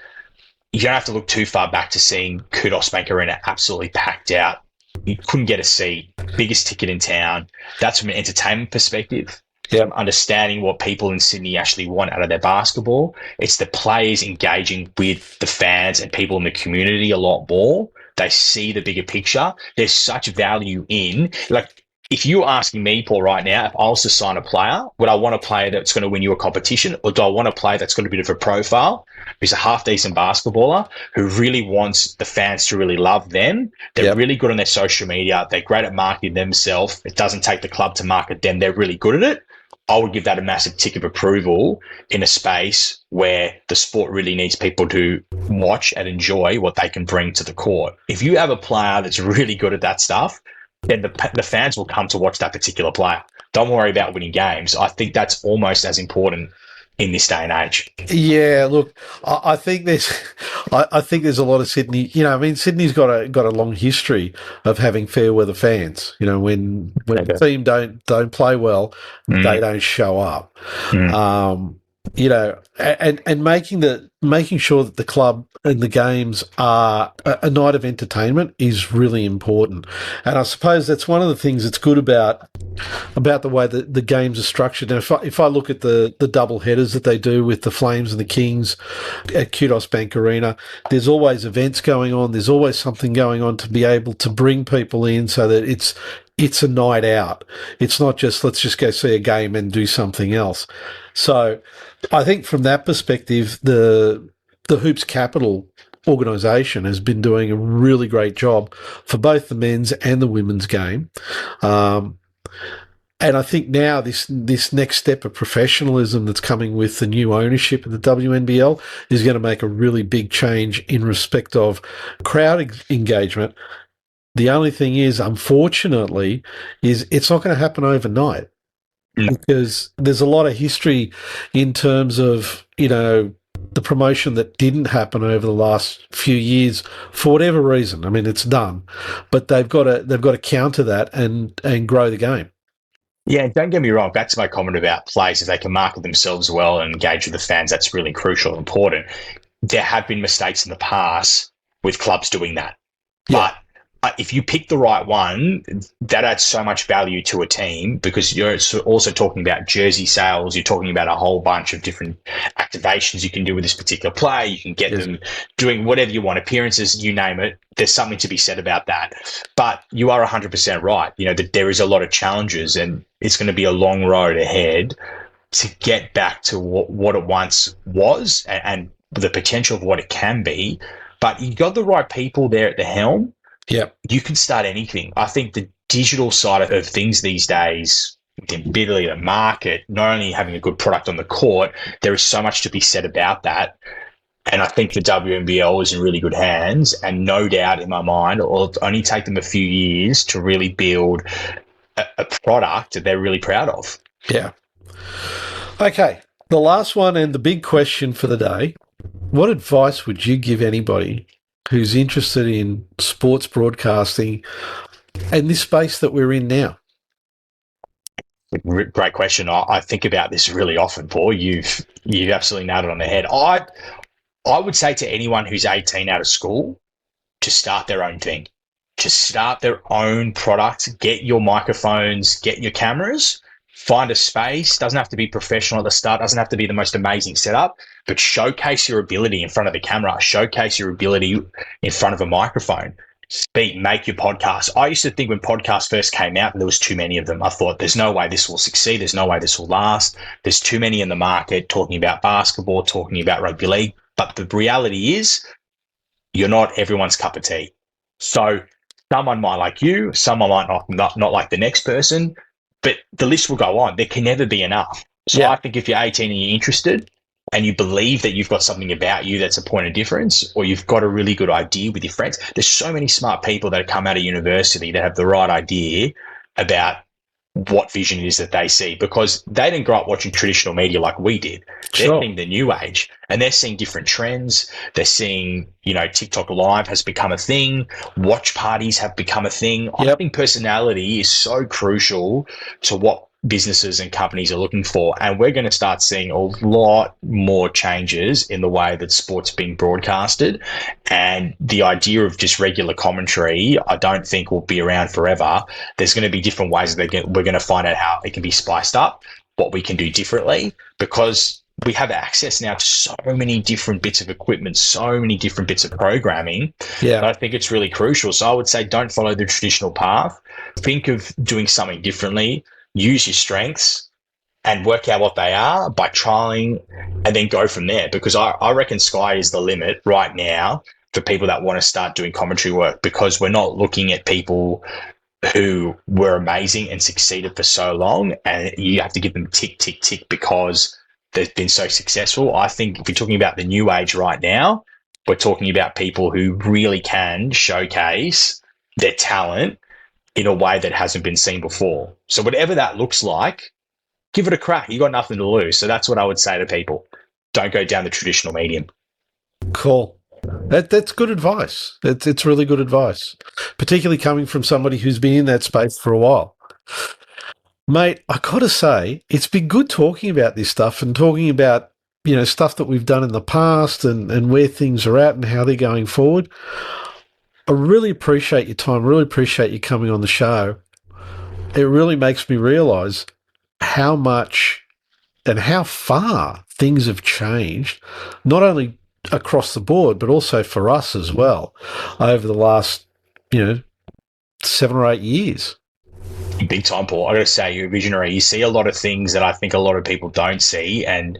You don't have to look too far back to seeing Kudos Bank Arena absolutely packed out. You couldn't get a seat, biggest ticket in town. That's from an entertainment perspective. From understanding what people in Sydney actually want out of their basketball. It's the players engaging with the fans and people in the community a lot more. They see the bigger picture. There's such value in, like, if you're asking me, Paul, right now, if I was to sign a player, would I want a player that's going to win you a competition, or do I want a player that's got a bit of a profile, who's a half-decent basketballer, who really wants the fans to really love them? They're really good on their social media. They're great at marketing themselves. It doesn't take the club to market them. They're really good at it. I would give that a massive tick of approval in a space where the sport really needs people to watch and enjoy what they can bring to the court. If you have a player that's really good at that stuff, then the fans will come to watch that particular player. Don't worry about winning games. I think that's almost as important in this day and age. Yeah, look, I think there's a lot of Sydney. Sydney's got a long history of having fair weather fans. When the team don't play well, they don't show up. And making sure that the club and the games are a night of entertainment is really important. And I suppose that's one of the things that's good about the way that the games are structured. Now, if I look at the double headers that they do with the Flames and the Kings at Kudos Bank Arena, there's always events going on. There's always something going on to be able to bring people in so that it's a night out. It's not just, let's just go see a game and do something else. So I think from that perspective, the Hoops Capital organisation has been doing a really great job for both the men's and the women's game. And I think now this next step of professionalism that's coming with the new ownership of the WNBL is going to make a really big change in respect of crowd engagement. The only thing is, unfortunately, it's not going to happen overnight. Because there's a lot of history in terms of, the promotion that didn't happen over the last few years for whatever reason. I mean, it's done, but they've got to counter that and grow the game. Yeah, don't get me wrong. Back to my comment about players, if they can market themselves well and engage with the fans, that's really crucial and important. There have been mistakes in the past with clubs doing that. But if you pick the right one, that adds so much value to a team, because you're also talking about jersey sales. You're talking about a whole bunch of different activations you can do with this particular player. You can get them doing whatever you want, appearances, you name it. There's something to be said about that. But you are 100% right. That there is a lot of challenges, and it's going to be a long road ahead to get back to what it once was and the potential of what it can be. But you got the right people there at the helm. Yeah, you can start anything. I think the digital side of things these days, the ability to market, not only having a good product on the court, there is so much to be said about that. And I think the WNBL is in really good hands, and no doubt in my mind, it'll only take them a few years to really build a product that they're really proud of. Yeah. Okay, the last one and the big question for the day, what advice would you give anybody who's interested in sports broadcasting and this space that we're in now? Great question. I think about this really often, Paul. You've absolutely nailed it on the head. I would say to anyone who's 18 out of school to start their own thing, to start their own product, get your microphones, get your cameras, find a space. Doesn't have to be professional at the start, doesn't have to be the most amazing setup, but showcase your ability in front of the camera, showcase your ability in front of a microphone. speak, make your podcast. I used to think when podcasts first came out, there was too many of them. I thought there's no way this will succeed. There's no way this will last. There's too many in the market talking about basketball, talking about rugby league. But the reality is you're not everyone's cup of tea. So someone might like you, someone might not like the next person, but the list will go on. There can never be enough. So I think if you're 18 and you're interested and you believe that you've got something about you that's a point of difference, or you've got a really good idea with your friends, there's so many smart people that have come out of university that have the right idea about what vision it is that they see, because they didn't grow up watching traditional media like we did. They're seeing the new age, and they're seeing different trends. They're seeing, TikTok Live has become a thing. Watch parties have become a thing. I think personality is so crucial to what businesses and companies are looking for, and we're going to start seeing a lot more changes in the way that sport's being broadcasted, and the idea of just regular commentary I don't think will be around forever. There's going to be different ways that we're going to find out how it can be spiced up, what we can do differently, because we have access now to so many different bits of equipment, so many different bits of programming. I think it's really crucial. So I would say don't follow the traditional path. Think of doing something differently. Use your strengths and work out what they are by trialing, and then go from there. Because I reckon sky is the limit right now for people that want to start doing commentary work, because we're not looking at people who were amazing and succeeded for so long, and you have to give them tick, tick, tick because they've been so successful. I think if you're talking about the new age right now, we're talking about people who really can showcase their talent in a way that hasn't been seen before. So whatever that looks like, give it a crack. You got nothing to lose. So that's what I would say to people. Don't go down the traditional medium. Cool. That's good advice. It's really good advice, particularly coming from somebody who's been in that space for a while. Mate, I got to say, it's been good talking about this stuff and talking about, stuff that we've done in the past and where things are at and how they're going forward. I really appreciate your time. Really appreciate you coming on the show. It really makes me realise how much and how far things have changed, not only across the board, but also for us as well over the last, 7 or 8 years. Big time, Paul. I got to say, you're a visionary. You see a lot of things that I think a lot of people don't see, and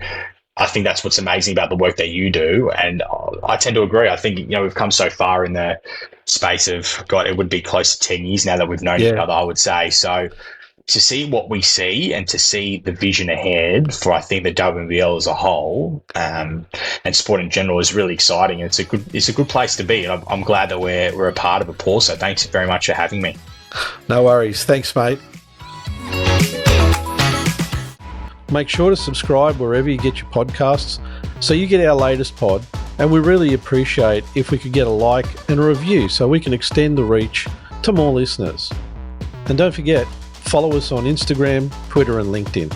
I think that's what's amazing about the work that you do. And I tend to agree. I think, we've come so far in the space of, God, it would be close to 10 years now that we've known each other, I would say. So to see what we see and to see the vision ahead for, I think, the WNBL as a whole, and sport in general is really exciting. It's a good place to be. And I'm glad that we're a part of it, Paul. So thanks very much for having me. No worries. Thanks, mate. Make sure to subscribe wherever you get your podcasts so you get our latest pod, and we really appreciate if we could get a like and a review so we can extend the reach to more listeners. And don't forget, follow us on Instagram, Twitter and LinkedIn.